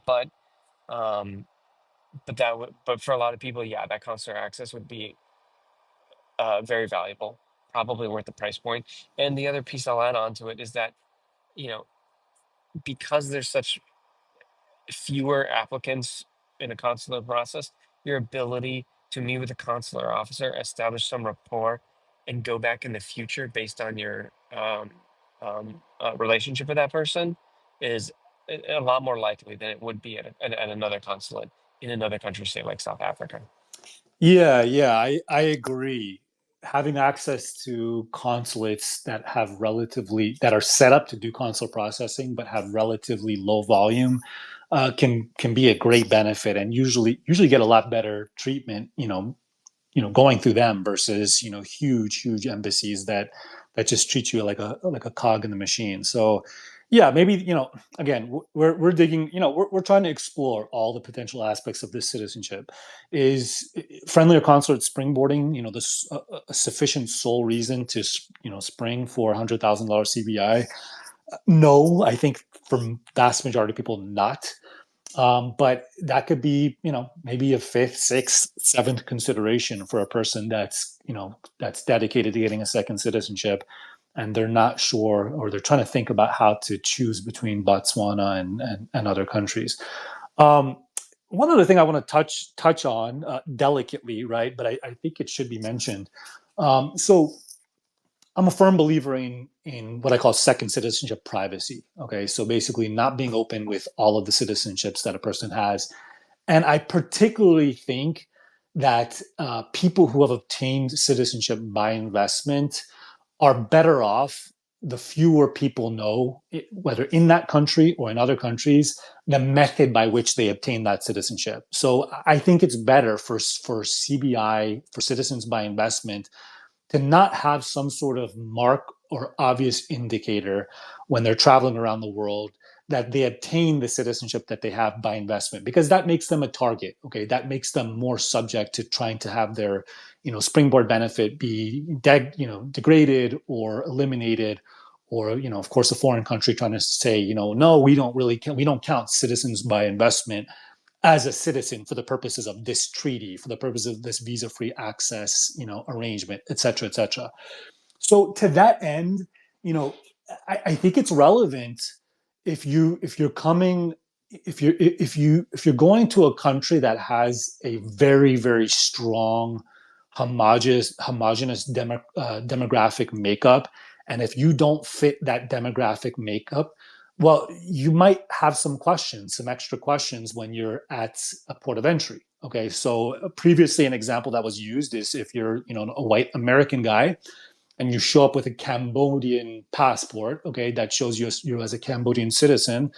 um, but for a lot of people, yeah, that consular access would be very valuable, probably worth the price point. And the other piece I'll add on to it is that, you know, because there's such fewer applicants in a consular process, your ability to meet with a consular officer, establish some rapport, and go back in the future based on your relationship with that person is a lot more likely than it would be at another consulate in another country, say like South Africa. Yeah, I agree. Having access to consulates that are set up to do consular processing but have relatively low volume can be a great benefit, and usually get a lot better treatment, going through them versus huge embassies that just treat you like a cog in the machine. So yeah, maybe again, we're digging, we're trying to explore all the potential aspects of this citizenship. Is friendly or consulate springboarding, this a sufficient sole reason to spring for $100,000 CBI? No, I think for vast majority of people, not. But that could be, maybe a fifth, sixth, seventh consideration for a person that's dedicated to getting a second citizenship, and they're not sure, or they're trying to think about how to choose between Botswana and other countries. One other thing I want to touch on delicately, right? But I think it should be mentioned. So I'm a firm believer in what I call second citizenship privacy. Okay, so basically not being open with all of the citizenships that a person has, and I particularly think that people who have obtained citizenship by investment are better off the fewer people know, whether in that country or in other countries, the method by which they obtain that citizenship. So I think it's better for CBI, for citizens by investment, to not have some sort of mark or obvious indicator when they're traveling around the world that they obtain the citizenship that they have by investment, because that makes them a target. Okay, that makes them more subject to trying to have their springboard benefit be degraded or eliminated, or of course a foreign country trying to say no, we don't count citizens by investment as a citizen for the purposes of this treaty, for the purpose of this visa-free access, arrangement, et cetera, et cetera. So to that end, I think it's relevant if you're coming, if you're going to a country that has a very, very strong homogeneous demographic makeup, and if you don't fit that demographic makeup, well, you might have some extra questions when you're at a port of entry. Okay, so previously an example that was used is if you're a white American guy and you show up with a Cambodian passport, okay, that shows you as a Cambodian citizen.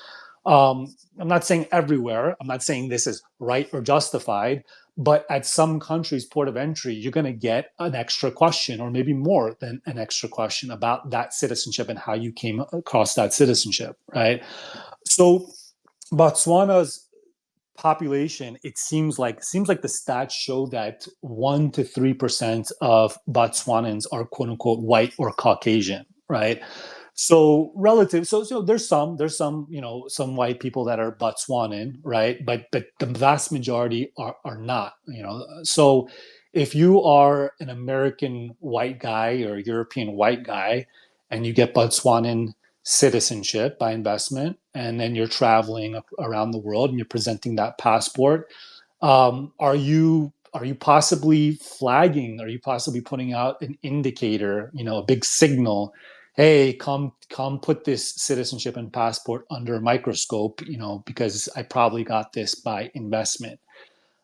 I'm not saying everywhere, I'm not saying this is right or justified, but at some countries' port of entry, you're going to get an extra question, or maybe more than an extra question, about that citizenship and how you came across that citizenship, right? So Botswana's population, it seems like the stats show that 1 to 3% of Botswanans are quote unquote white or Caucasian, right? So relative, so there's some some white people that are Botswanan, right? But the vast majority are not, So if you are an American white guy or European white guy, and you get Botswanan citizenship by investment, and then you're traveling around the world and you're presenting that passport, are you possibly flagging? Are you possibly putting out an indicator, a big signal? Hey, come put this citizenship and passport under a microscope, because I probably got this by investment.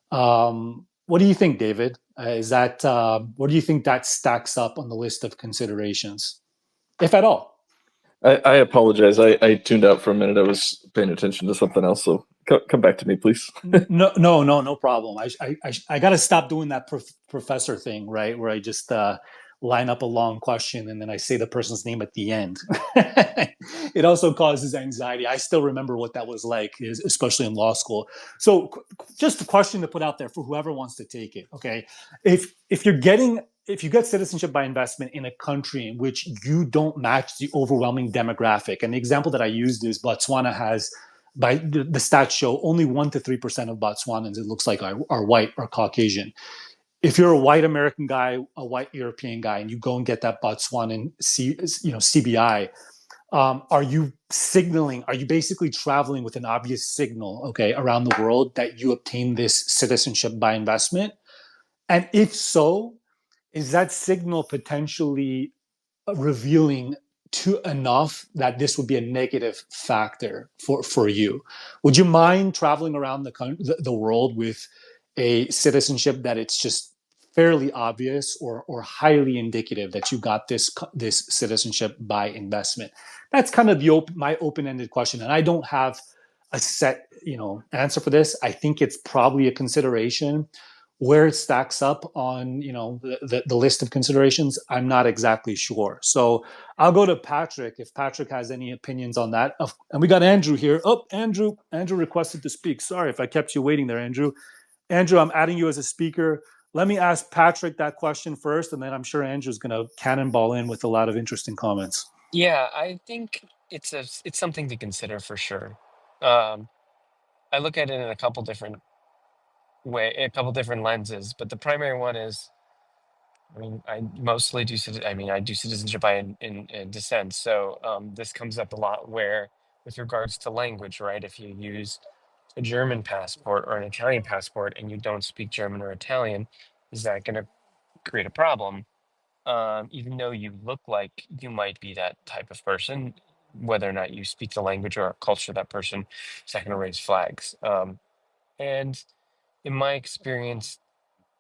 What do you think, David? What do you think that stacks up on the list of considerations, if at all? I apologize. I tuned out for a minute. I was paying attention to something else. So come back to me, please. No problem. I got to stop doing that professor thing, right? Where I just line up a long question and then I say the person's name at the end. It also causes anxiety. I still remember what that was like, especially in law school. So just a question to put out there for whoever wants to take it. Okay, if you get citizenship by investment in a country in which you don't match the overwhelming demographic, and the example that I used is Botswana has, by the stats show, only 1 to 3% of Botswanans, it looks like, are white or Caucasian. If you're a white American guy, a white European guy, and you go and get that Botswanan CBI, are you signaling? Are you basically traveling with an obvious signal, okay, around the world that you obtain this citizenship by investment? And if so, is that signal potentially revealing to enough that this would be a negative factor for you? Would you mind traveling around the world with a citizenship that it's just fairly obvious or highly indicative that you got this citizenship by investment? That's kind of my open-ended question, and I don't have a set, answer for this. I think it's probably a consideration. Where it stacks up on, the list of considerations, I'm not exactly sure. So I'll go to Patrick if Patrick has any opinions on that. And we got Andrew here. Oh, Andrew requested to speak. Sorry if I kept you waiting there, Andrew. Andrew, I'm adding you as a speaker. Let me ask Patrick that question first, and then I'm sure Andrew's going to cannonball in with a lot of interesting comments. Yeah, I think it's something to consider for sure. I look at it in a couple different lenses, but the primary one is, I mean, I mostly do. I do citizenship by in descent. So this comes up a lot where, with regards to language, right? If you use a German passport or an Italian passport and you don't speak German or Italian, is that going to create a problem? Even though you look like you might be that type of person, whether or not you speak the language or culture of that person, is that going to raise flags? And in my experience,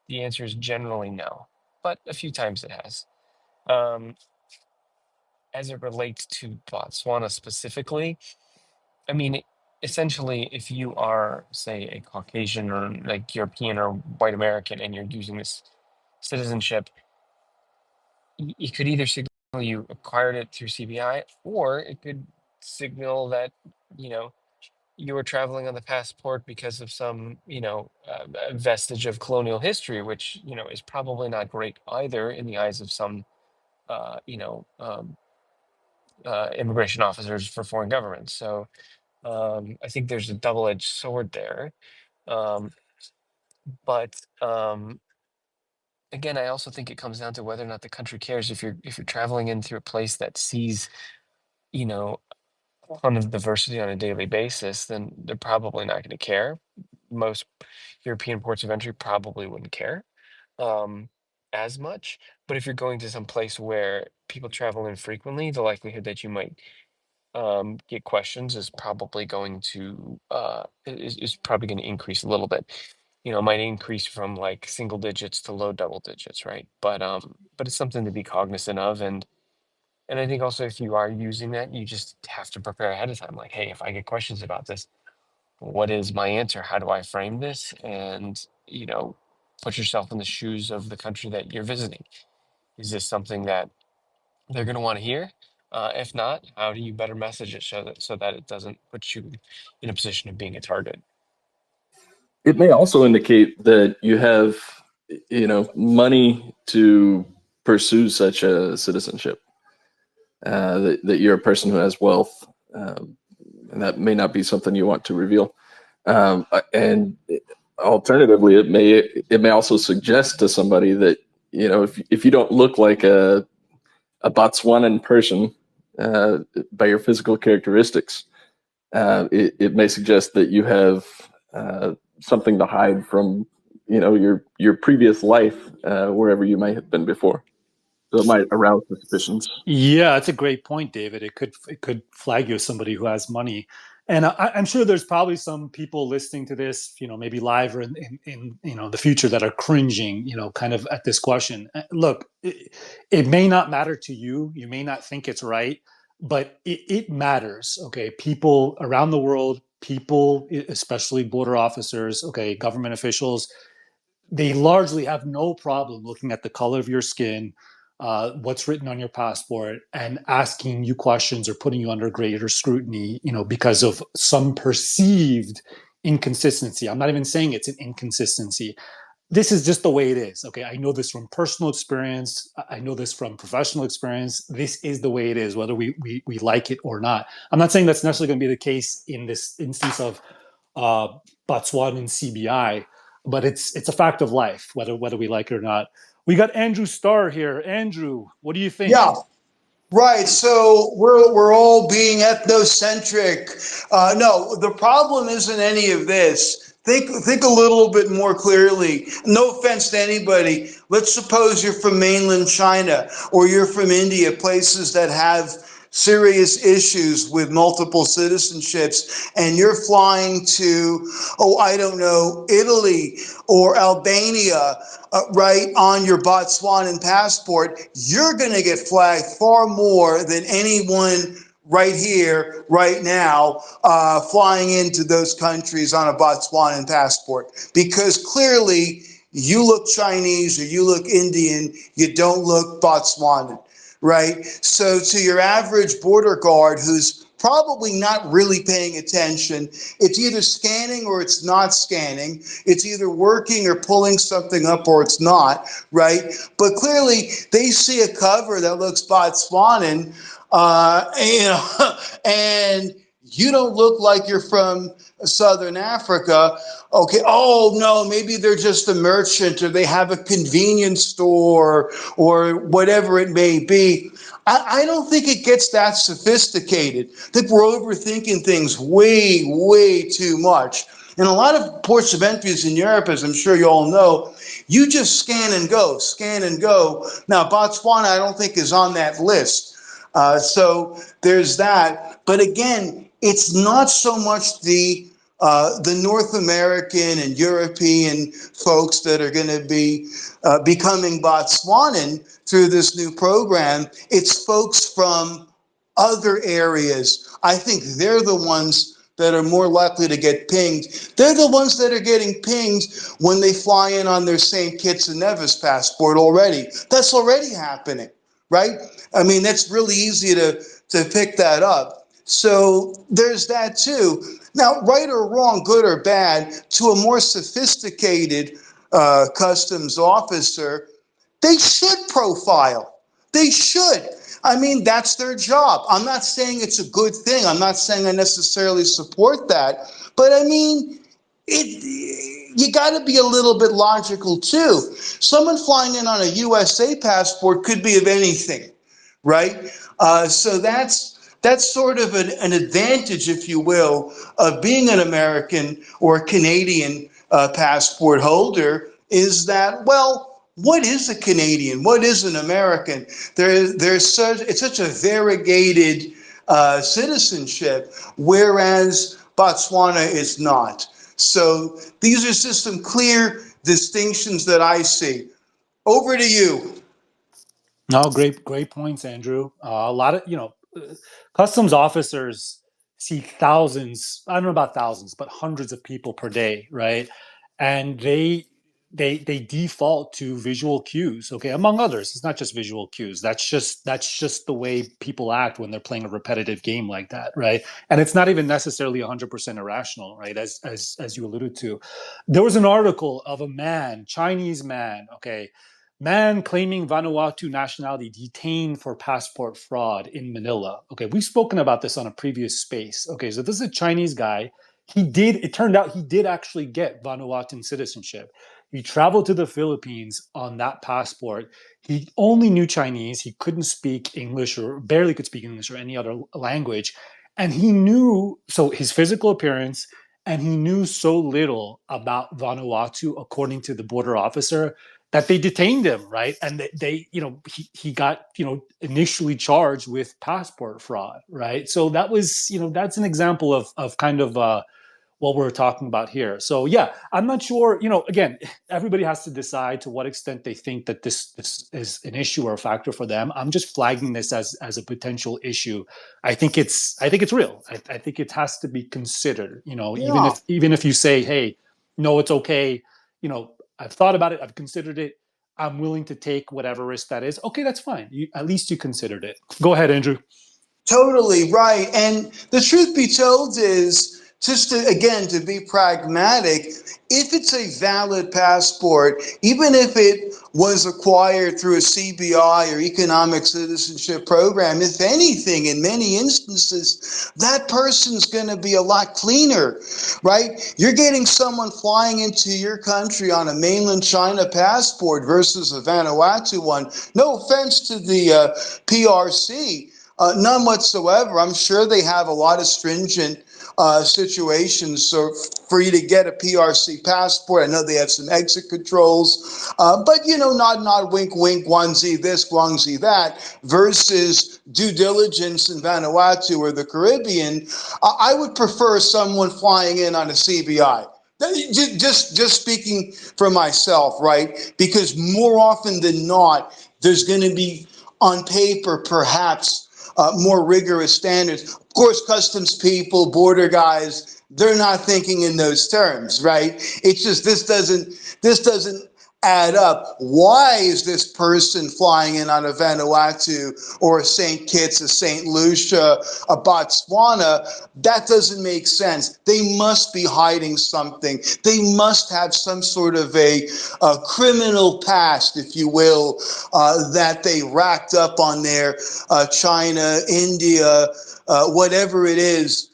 the answer is generally no, but a few times it has. As it relates to Botswana specifically, I mean, essentially, if you are, say, a Caucasian or like European or white American and you're using this citizenship, it could either signal you acquired it through CBI, or it could signal that, you know, you were traveling on the passport because of some, vestige of colonial history, which, is probably not great either in the eyes of some, uh, you know, um, immigration officers for foreign governments. So I think there's a double-edged sword there. Um, but again, I also think it comes down to whether or not the country cares. If you're traveling in through a place that sees, you know, a ton of diversity on a daily basis, then they're probably not going to care. Most European ports of entry probably wouldn't care um, as much. But if you're going to some place where people travel in frequently, the likelihood that you might get questions is probably going to is probably going to increase a little bit. It might increase from like single digits to low double digits, right? But it's something to be cognizant of, and I think also if you are using that, you just have to prepare ahead of time. Like, hey, if I get questions about this, what is my answer? How do I frame this? And put yourself in the shoes of the country that you're visiting. Is this something that they're going to want to hear? If not, how do you better message it so that it doesn't put you in a position of being a target? It may also indicate that you have, money to pursue such a citizenship. That you're a person who has wealth, and that may not be something you want to reveal. And alternatively, it may also suggest to somebody that if you don't look like a Botswanan person by your physical characteristics, it may suggest that you have something to hide from your previous life, wherever you might have been before. So it might arouse suspicions. Yeah, that's a great point, David. It could flag you as somebody who has money, and I'm sure there's probably some people listening to this, maybe live or in the future that are cringing, kind of at this question. Look, it may not matter to you. You may not think it's right, but it matters. Okay, people around the world, people, especially border officers, okay, government officials, they largely have no problem looking at the color of your skin, what's written on your passport, and asking you questions or putting you under greater scrutiny, because of some perceived inconsistency. I'm not even saying it's an inconsistency. This is just the way it is. Okay, I know this from personal experience. I know this from professional experience. This is the way it is, whether we like it or not. I'm not saying that's necessarily going to be the case in this instance of Botswana CBI, but it's a fact of life, whether we like it or not. We got Andrew Starr here. Andrew, what do you think? Yeah, right. So we're all being ethnocentric. No, the problem isn't any of this. Think a little bit more clearly. No offense to anybody. Let's suppose you're from mainland China or you're from India, places that have serious issues with multiple citizenships, and you're flying to, I don't know, Italy or Albania, right, on your Botswanan passport, you're going to get flagged far more than anyone right here, right now, flying into those countries on a Botswanan passport, because clearly you look Chinese or you look Indian, you don't look Botswanan, right? So to your average border guard who's probably not really paying attention, it's either scanning or it's not scanning. It's either working or pulling something up or it's not, right? But clearly they see a cover that looks Botswanan, and you don't look like you're from Southern Africa. Okay, oh no, maybe they're just a merchant or they have a convenience store or whatever it may be. I don't think it gets that sophisticated. I think we're overthinking things way, way too much. And a lot of ports of entries in Europe, as I'm sure you all know, you just scan and go, scan and go. Now, Botswana, I don't think is on that list. So there's that. But again, it's not so much the North American and European folks that are going to be becoming Botswanan through this new program. It's folks from other areas. I think they're the ones that are more likely to get pinged. They're the ones that are getting pinged when they fly in on their St. Kitts and Nevis passport already. That's already happening, right? I mean, that's really easy to pick that up. So there's that too. Now, right or wrong, good or bad, to a more sophisticated customs officer, they should profile. They should. I mean, that's their job. I'm not saying it's a good thing. I'm not saying I necessarily support that. But I mean, you got to be a little bit logical too. Someone flying in on a USA passport could be of anything, right? So that's sort of an advantage, if you will, of being an American or Canadian passport holder, is that, well, what is a Canadian? What is an American? It's such a variegated citizenship, whereas Botswana is not. So these are just some clear distinctions that I see. Over to you. No, great points, Andrew. A lot of, customs officers see thousands, I don't know about thousands, but hundreds of people per day, right? And they default to visual cues, okay, among others. It's not just visual cues. That's just the way people act when they're playing a repetitive game like that, right? And it's not even necessarily 100% irrational, right? As you alluded to. There was an article of a man, Chinese man, okay, man claiming Vanuatu nationality detained for passport fraud in Manila. Okay, we've spoken about this on a previous space. Okay, so this is a Chinese guy. It turned out he did actually get Vanuatuan citizenship. He traveled to the Philippines on that passport. He only knew Chinese. He couldn't speak English or barely could speak English or any other language. And he knew, so his physical appearance, and he knew so little about Vanuatu, according to the border officer, that they detained him, right? And he got, initially charged with passport fraud, right? So that was, that's an example of kind of what we're talking about here. So yeah, I'm not sure, again, everybody has to decide to what extent they think that this is an issue or a factor for them. I'm just flagging this as a potential issue. I think it's real. I think it has to be considered, even if you say, hey, no, it's okay, I've thought about it, I've considered it, I'm willing to take whatever risk that is. Okay, that's fine. At least you considered it. Go ahead, Andrew. Totally right. And the truth be told is, just to be pragmatic, if it's a valid passport, even if it was acquired through a CBI or economic citizenship program, if anything, in many instances, that person's going to be a lot cleaner, right? You're getting someone flying into your country on a mainland China passport versus a Vanuatu one. No offense to the PRC, none whatsoever. I'm sure they have a lot of stringent situations so for you to get a PRC passport. I know they have some exit controls, but nod, wink, wink, onesie this, onesie that, versus due diligence in Vanuatu or the Caribbean. I would prefer someone flying in on a CBI. Just speaking for myself, right? Because more often than not, there's going to be on paper perhaps more rigorous standards. Of course, customs people, border guys, they're not thinking in those terms, right? It's just this doesn't add up. Why is this person flying in on a Vanuatu or a St. Kitts, a St. Lucia, a Botswana? That doesn't make sense. They must be hiding something. They must have some sort of a criminal past, if you will, that they racked up on their China, India, whatever it is,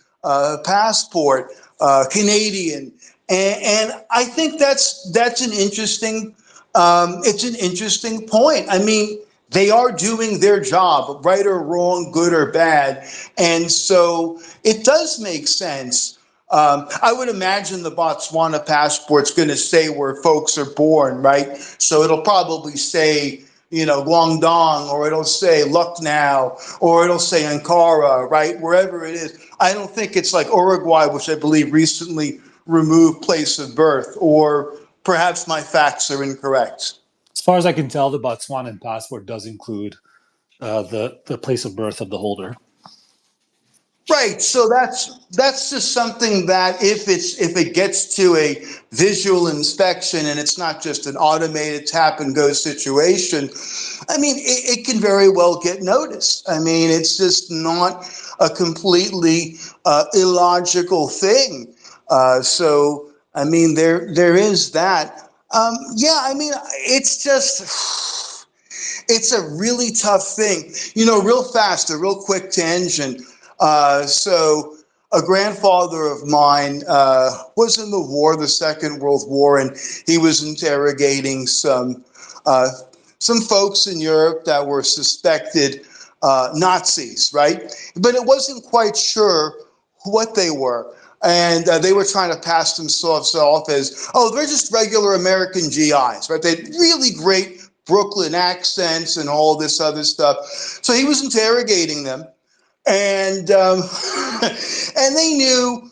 passport, Canadian. And I think that's an interesting it's an interesting point. I mean, they are doing their job, right or wrong, good or bad, and so it does make sense. I would imagine the Botswana passport's going to say where folks are born, right? So it'll probably say, Guangdong, or it'll say Lucknow, or it'll say Ankara, right? Wherever it is. I don't think it's like Uruguay, which I believe recently removed place of birth, or perhaps my facts are incorrect. As far as I can tell, the Botswanan passport does include the place of birth of the holder. Right. So that's just something that if it gets to a visual inspection and it's not just an automated tap and go situation, I mean, it can very well get noticed. I mean, it's just not a completely illogical thing. So, I mean, there is that. Yeah, I mean, it's a really tough thing. Real fast, a real quick tangent. So a grandfather of mine was in the war, the Second World War, and he was interrogating some folks in Europe that were suspected Nazis, right? But it wasn't quite sure what they were. And they were trying to pass themselves off as, they're just regular American GIs, right? They had really great Brooklyn accents and all this other stuff. So he was interrogating them, and and they knew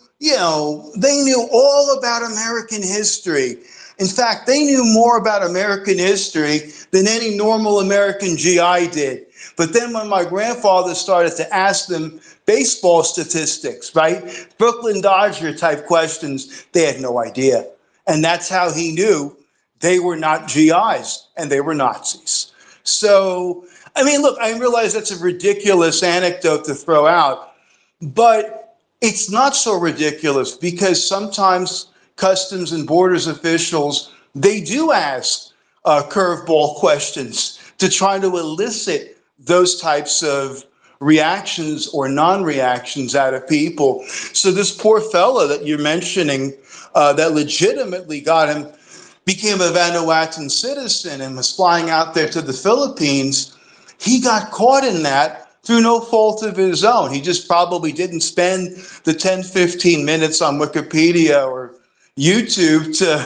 all about American history. In fact, they knew more about American history than any normal American GI did. But then when my grandfather started to ask them baseball statistics, right? Brooklyn Dodger type questions, they had no idea. And that's how he knew they were not GIs and they were Nazis. So, I mean, look, I realize that's a ridiculous anecdote to throw out, but it's not so ridiculous because sometimes customs and borders officials, they do ask curveball questions to try to elicit those types of reactions or non-reactions out of people. So this poor fella that you're mentioning that legitimately became a Vanuatuan citizen and was flying out there to the Philippines, he got caught in that through no fault of his own. He just probably didn't spend the 10, 15 minutes on Wikipedia or YouTube to,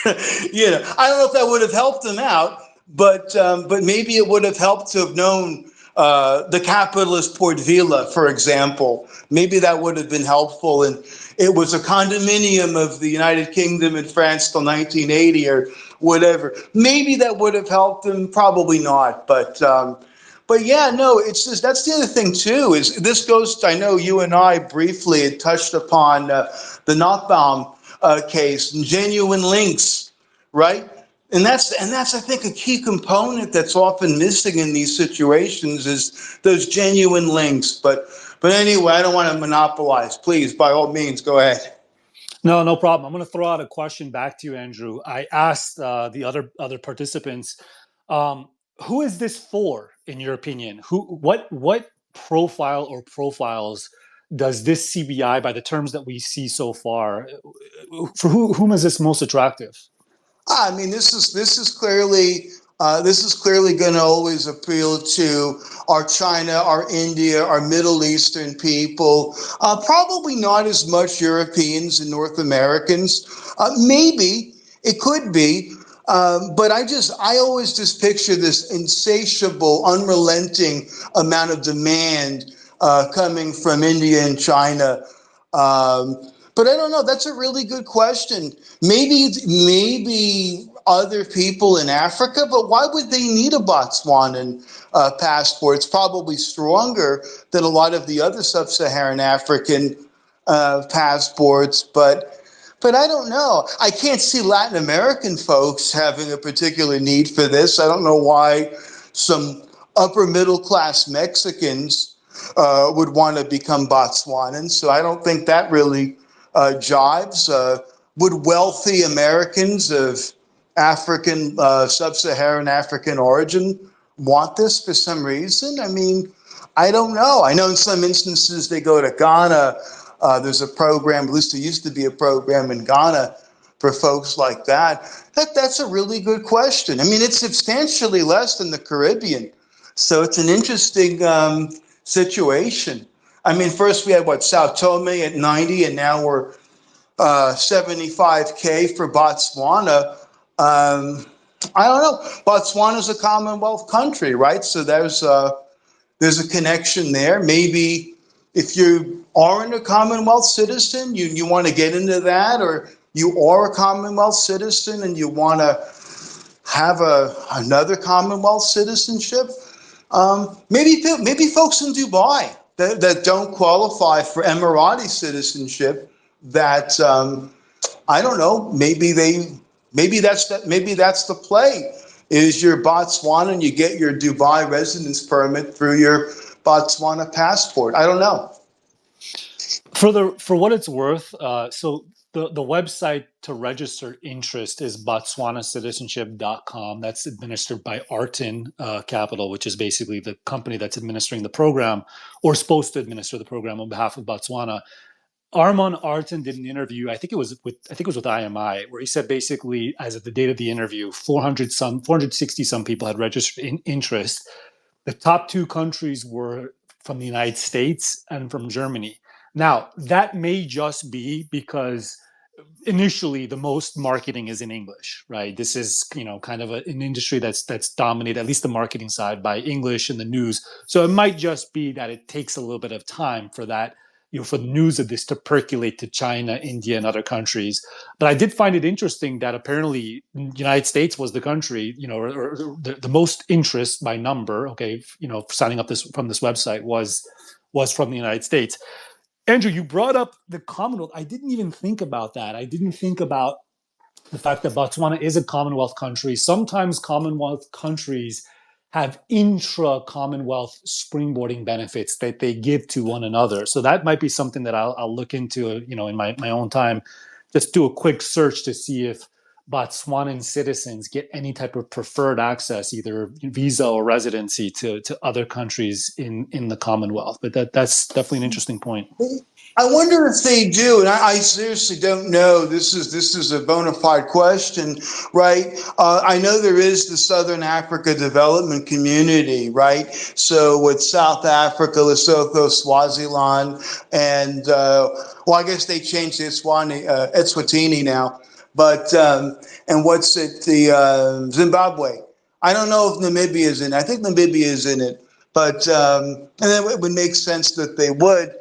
I don't know if that would have helped him out, but maybe it would have helped to have known the capitalist Port Vila, for example. Maybe that would have been helpful. And it was a condominium of the United Kingdom and France till 1980 or whatever. Maybe that would have helped him. Probably not. But yeah, no, it's just, that's the other thing too, is this goes, I know you and I briefly had touched upon the Nottbaum case and genuine links, right? And that's, I think, a key component that's often missing in these situations is those genuine links. But anyway, I don't want to monopolize. Please, by all means, go ahead. No problem. I'm going to throw out a question back to you, Andrew. I asked the other participants, who is this for, in your opinion? What profile or profiles does this CBI, by the terms that we see so far, for whom is this most attractive? I mean, this is clearly going to always appeal to our China, our India, our Middle Eastern people. Probably not as much Europeans and North Americans. Maybe it could be, but I always just picture this insatiable, unrelenting amount of demand coming from India and China. But I don't know. That's a really good question. Maybe other people in Africa, but why would they need a Botswanan passport? It's probably stronger than a lot of the other sub-Saharan African passports, but I don't know. I can't see Latin American folks having a particular need for this. I don't know why some upper middle class Mexicans would want to become Botswanans. So I don't think that really jives. Would wealthy Americans of African, sub-Saharan African origin want this for some reason? I mean, I don't know. I know in some instances they go to Ghana. There's a program, at least there used to be a program in Ghana for folks like that. That's a really good question. I mean, it's substantially less than the Caribbean. So it's an interesting situation. I mean, first we had, Sao Tome at 90, and now we're 75K for Botswana. I don't know. Botswana's a Commonwealth country, right? So there's a connection there. Maybe if you aren't a Commonwealth citizen, you want to get into that, or you are a Commonwealth citizen and you want to have another Commonwealth citizenship. Maybe folks in Dubai that don't qualify for Emirati citizenship, that I don't know. Maybe that's the play. Is your Botswana and you get your Dubai residence permit through your Botswana passport? I don't know. For what it's worth, so the website to register interest is botswanacitizenship.com. That's administered by Arton Capital, which is basically the company that's administering the program, or supposed to administer the program on behalf of Botswana. Arton did an interview. I think it was with IMI, where he said basically, as of the date of the interview, 460 some people had registered interest. The top two countries were from the United States and from Germany. Now, that may just be because initially the most marketing is in English, right? This is, kind of an industry that's dominated, at least the marketing side, by English in the news. So it might just be that it takes a little bit of time for that, for the news of this to percolate to China, India, and other countries. But I did find it interesting that apparently the United States was the country, or the most interest by number, signing up from this website was from the United States. Andrew, you brought up the Commonwealth. I didn't even think about that. I didn't think about the fact that Botswana is a Commonwealth country. Sometimes Commonwealth countries have intra-Commonwealth springboarding benefits that they give to one another. So that might be something that I'll look into, in my own time. Just do a quick search to see if Botswanan citizens get any type of preferred access, either visa or residency, to other countries in the Commonwealth. But that's definitely an interesting point. I wonder if they do, and I seriously don't know. This is a bona fide question, right? I know there is the Southern Africa Development Community, right? So with South Africa, Lesotho, Swaziland, and I guess they changed the Eswatini now. But and what's it? The Zimbabwe. I don't know if Namibia is in it. I think Namibia is in it, but and then it would make sense that they would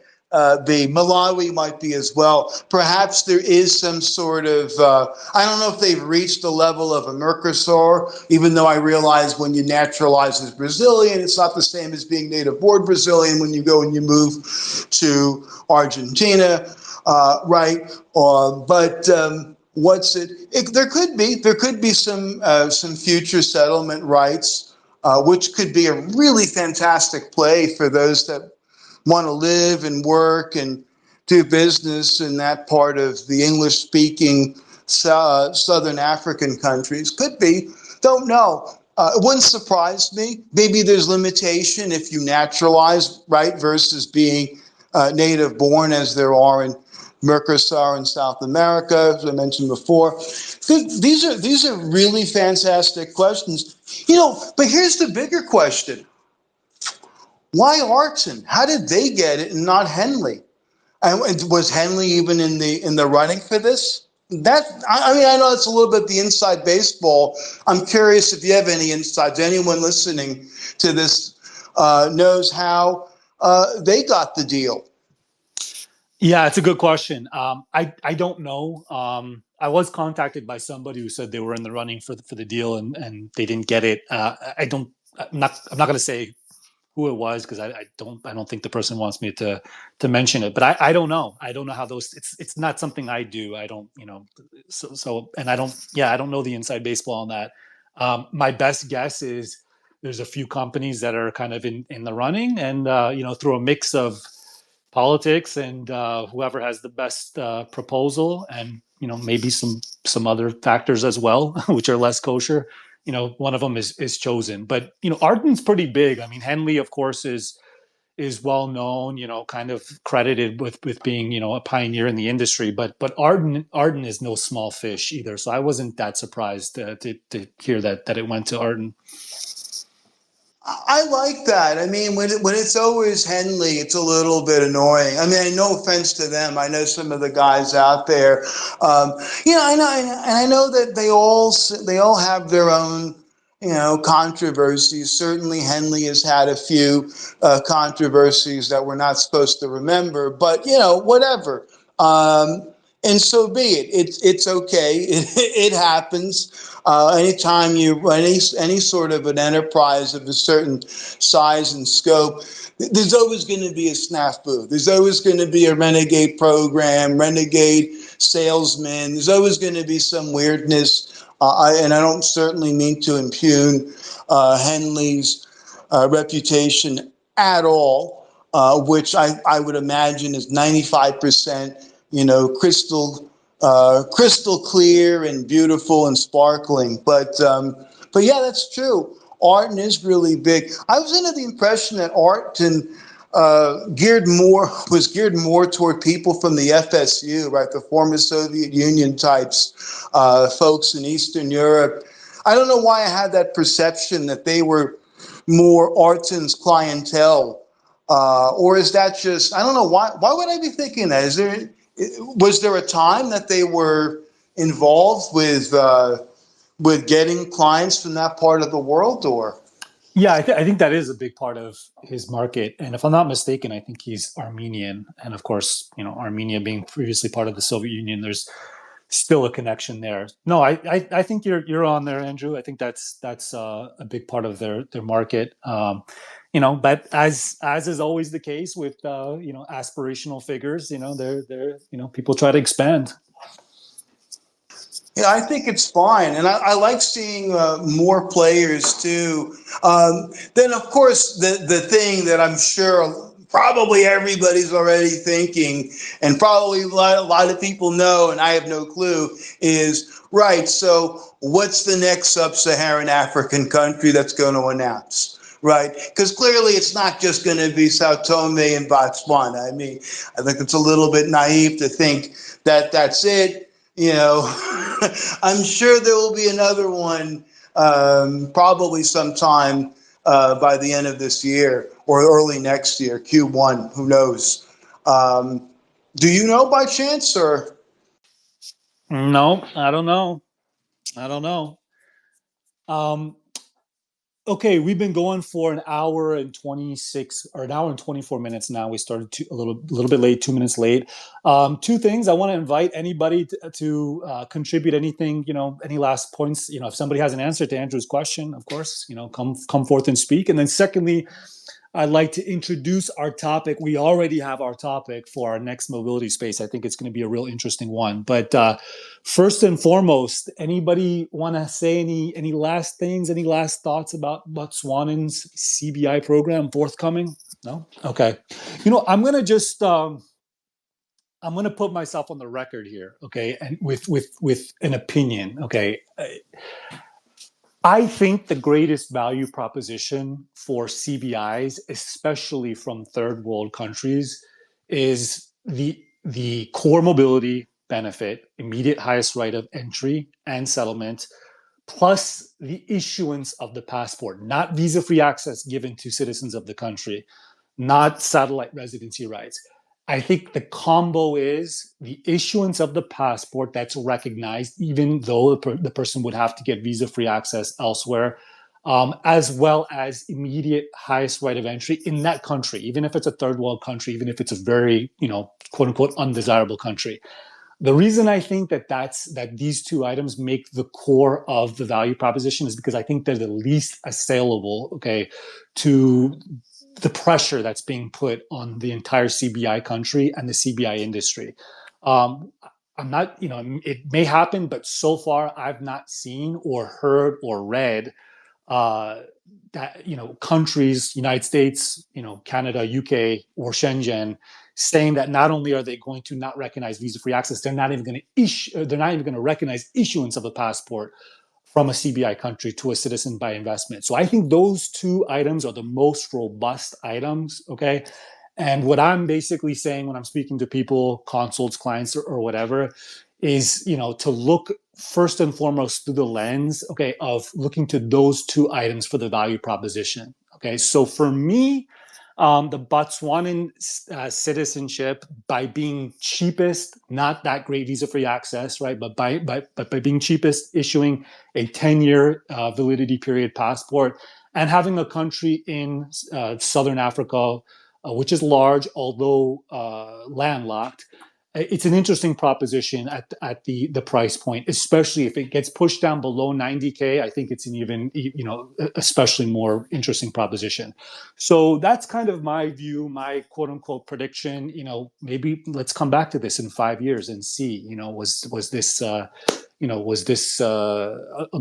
be. Malawi might be as well. Perhaps there is some sort of. I don't know if they've reached the level of a Mercosur, even though I realize when you naturalize as Brazilian, it's not the same as being native-born Brazilian when you go and you move to Argentina, right? But what's it? There could be some future settlement rights, which could be a really fantastic play for those that want to live and work and do business in that part of the English-speaking Southern African countries. Could be, don't know. It wouldn't surprise me. Maybe there's limitation if you naturalize, right, versus being native-born, as there are in Mercosur in South America, as I mentioned before. These are really fantastic questions. But here's the bigger question. Why Arton? How did they get it and not Henley? And was Henley even in the running for this? I know it's a little bit the inside baseball. I'm curious if you have any insights. Anyone listening to this knows how they got the deal. Yeah, it's a good question. I don't know. I was contacted by somebody who said they were in the running for the deal and they didn't get it. I don't. I'm not going to say who it was because I don't think the person wants me to mention it. But I don't know. I don't know how those. It's not something I do. I don't. And I don't. Yeah, I don't know the inside baseball on that. My best guess is there's a few companies that are kind of in the running, and through a mix of politics and whoever has the best proposal, and maybe some other factors as well, which are less kosher. One of them is chosen. But Arton's pretty big. I mean, Henley, of course, is well known. Kind of credited with being a pioneer in the industry. But Arton is no small fish either. So I wasn't that surprised to hear that it went to Arton. I like that. I mean, when it's always Henley, it's a little bit annoying. I mean, no offense to them. I know some of the guys out there. I know that they all have their own controversies. Certainly, Henley has had a few controversies that we're not supposed to remember. But whatever. And so be it. It's okay. It happens. Anytime any sort of an enterprise of a certain size and scope, there's always going to be a snafu. There's always going to be a renegade program, renegade salesman. There's always going to be some weirdness. And I don't certainly mean to impugn Henley's reputation at all, which I would imagine is 95%. Crystal clear and beautiful and sparkling. But yeah, that's true. Arton is really big. I was under the impression that Arton was geared more toward people from the FSU, right? The former Soviet Union types, folks in Eastern Europe. I don't know why I had that perception that they were more Arton's clientele. Or is that just, I don't know, why would I be thinking that? Was there a time that they were involved with getting clients from that part of the world, or? Yeah, I think that is a big part of his market. And if I'm not mistaken, I think he's Armenian. And of course, Armenia being previously part of the Soviet Union, there's still a connection there. No, I think you're on there, Andrew. I think that's a big part of their market. But as is always the case with aspirational figures, they're people try to expand. Yeah, I think it's fine, and I like seeing more players too. Then, of course, the thing that I'm sure probably everybody's already thinking, and probably a lot of people know, and I have no clue, is right. So, what's the next sub-Saharan African country that's going to announce? Right, because clearly it's not just going to be Sao Tome and Botswana. I mean, I think it's a little bit naive to think that that's it. I'm sure there will be another one, probably sometime by the end of this year or early next year, Q1. Who knows? Do you know by chance, or? No, I don't know. Okay, we've been going for an hour and 26 or an hour and 24 minutes now. We started a little bit late, 2 minutes late. Two things. I want to invite anybody to contribute anything, any last points. If somebody has an answer to Andrew's question, of course, come forth and speak. And then secondly, I'd like to introduce our topic. We already have our topic for our next mobility space. I think it's going to be a real interesting one. But first and foremost, anybody want to say any last things, any last thoughts about Botswanan's CBI program forthcoming? No? Okay. I'm going to just I'm going to put myself on the record here, okay, and with an opinion, okay. I think the greatest value proposition for CBIs, especially from third world countries, is the core mobility benefit, immediate highest right of entry and settlement, plus the issuance of the passport, not visa-free access given to citizens of the country, not satellite residency rights. I think the combo is the issuance of the passport that's recognized, even though the person would have to get visa-free access elsewhere, as well as immediate highest right of entry in that country, even if it's a third world country, even if it's a very, quote unquote undesirable country. The reason I think that these two items make the core of the value proposition is because I think they're the least assailable, okay, to the pressure that's being put on the entire CBI country and the CBI industry. I'm not, it may happen, but so far I've not seen or heard or read that countries, United States, Canada, UK, or Schengen, saying that not only are they going to not recognize visa-free access, they're not even going to recognize issuance of a passport from a CBI country to a citizen by investment. So I think those two items are the most robust items. Okay. And what I'm basically saying when I'm speaking to people, consults, clients, or whatever, is to look first and foremost through the lens, okay, of looking to those two items for the value proposition. Okay, so for me, the Botswanan citizenship, by being cheapest, not that great visa-free access, right? But by being cheapest, issuing a 10-year validity period passport, and having a country in Southern Africa, which is large, although landlocked. It's an interesting proposition at the price point, especially if it gets pushed down below 90K. I think it's an even, especially more interesting proposition. So that's kind of my view, my quote unquote prediction. Maybe let's come back to this in 5 years and see, was this a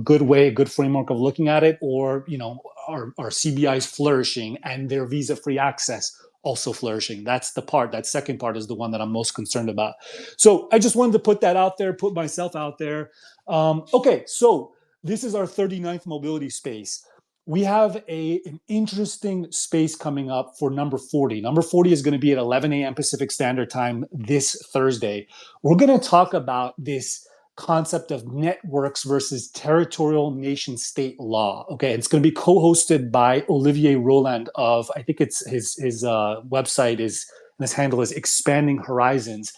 good way, a good framework of looking at it, or are CBIs flourishing and their visa-free access also flourishing? That second part is the one that I'm most concerned about. So I just wanted to put that out there, put myself out there. Okay, so this is our 39th mobility space. We have an interesting space coming up for number 40. Number 40 is going to be at 11 a.m. Pacific Standard Time this Thursday. We're going to talk about this concept of networks versus territorial nation state law. Okay, it's going to be co-hosted by Olivier Roland of, I think it's his website is, and his handle is Expanding Horizons.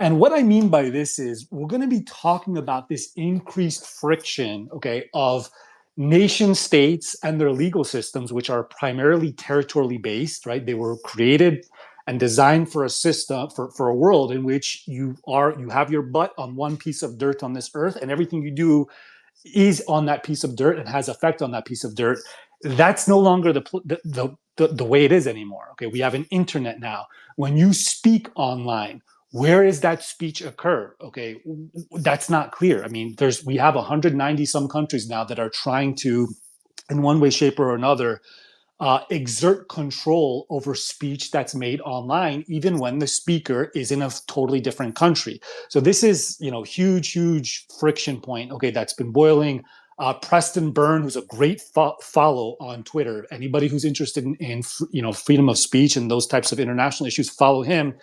And what I mean by this is we're going to be talking about this increased friction, okay, of nation states and their legal systems, which are primarily territorially based, right? They were created and designed for a system, for a world in which you have your butt on one piece of dirt on this earth, and everything you do is on that piece of dirt and has effect on that piece of dirt. That's no longer the way it is anymore. Okay, we have an internet now. When you speak online, where is that speech occur? Okay, that's not clear. I mean, we have 190 some countries now that are trying to, in one way, shape, or another, exert control over speech that's made online, even when the speaker is in a totally different country. So this is, huge friction point, okay, that's been boiling. Preston Byrne, who's a great follow on Twitter. Anybody who's interested in freedom of speech and those types of international issues, follow him.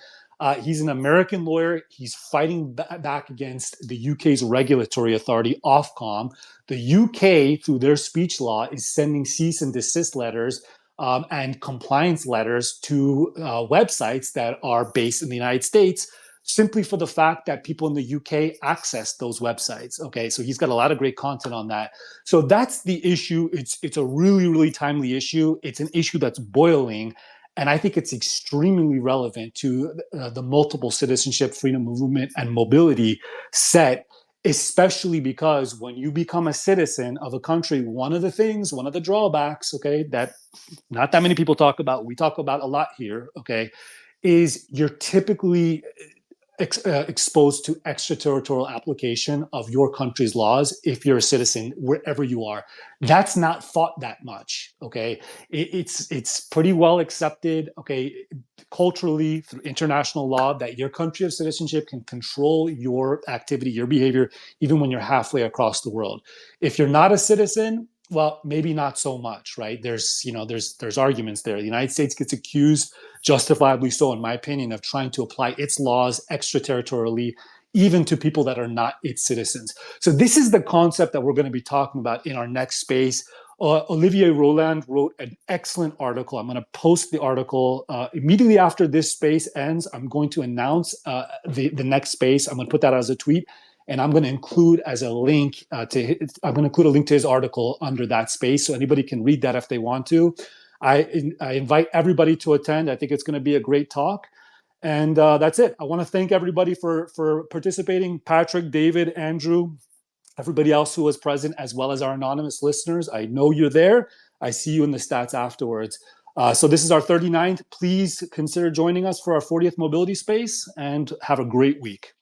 He's an American lawyer. He's fighting back against the UK's regulatory authority, Ofcom. The UK, through their speech law, is sending cease and desist letters and compliance letters to websites that are based in the United States, simply for the fact that people in the UK access those websites. Okay, so he's got a lot of great content on that. So that's the issue. It's a really, really timely issue. It's an issue that's boiling. And I think it's extremely relevant to the multiple citizenship, freedom movement, and mobility set, especially because when you become a citizen of a country, one of the drawbacks, okay, that not that many people talk about, we talk about a lot here, okay, is you're typically exposed to extraterritorial application of your country's laws if you're a citizen wherever you are. That's not fought that much, okay? It's pretty well accepted, okay, culturally through international law, that your country of citizenship can control your activity, your behavior, even when you're halfway across the world. If you're not a citizen, well, maybe not so much, right? There's arguments there. The United States gets accused, justifiably so, in my opinion, of trying to apply its laws extraterritorially, even to people that are not its citizens. So this is the concept that we're going to be talking about in our next space. Olivier Roland wrote an excellent article. I'm going to post the article immediately after this space ends. I'm going to announce the next space. I'm going to put that as a tweet. And I'm going to include a link to his article under that space, so anybody can read that if they want to. I invite everybody to attend. I think it's going to be a great talk. And that's it. I want to thank everybody for participating. Patrick, David, Andrew, everybody else who was present, as well as our anonymous listeners. I know you're there. I see you in the stats afterwards. So this is our 39th. Please consider joining us for our 40th mobility space, and have a great week.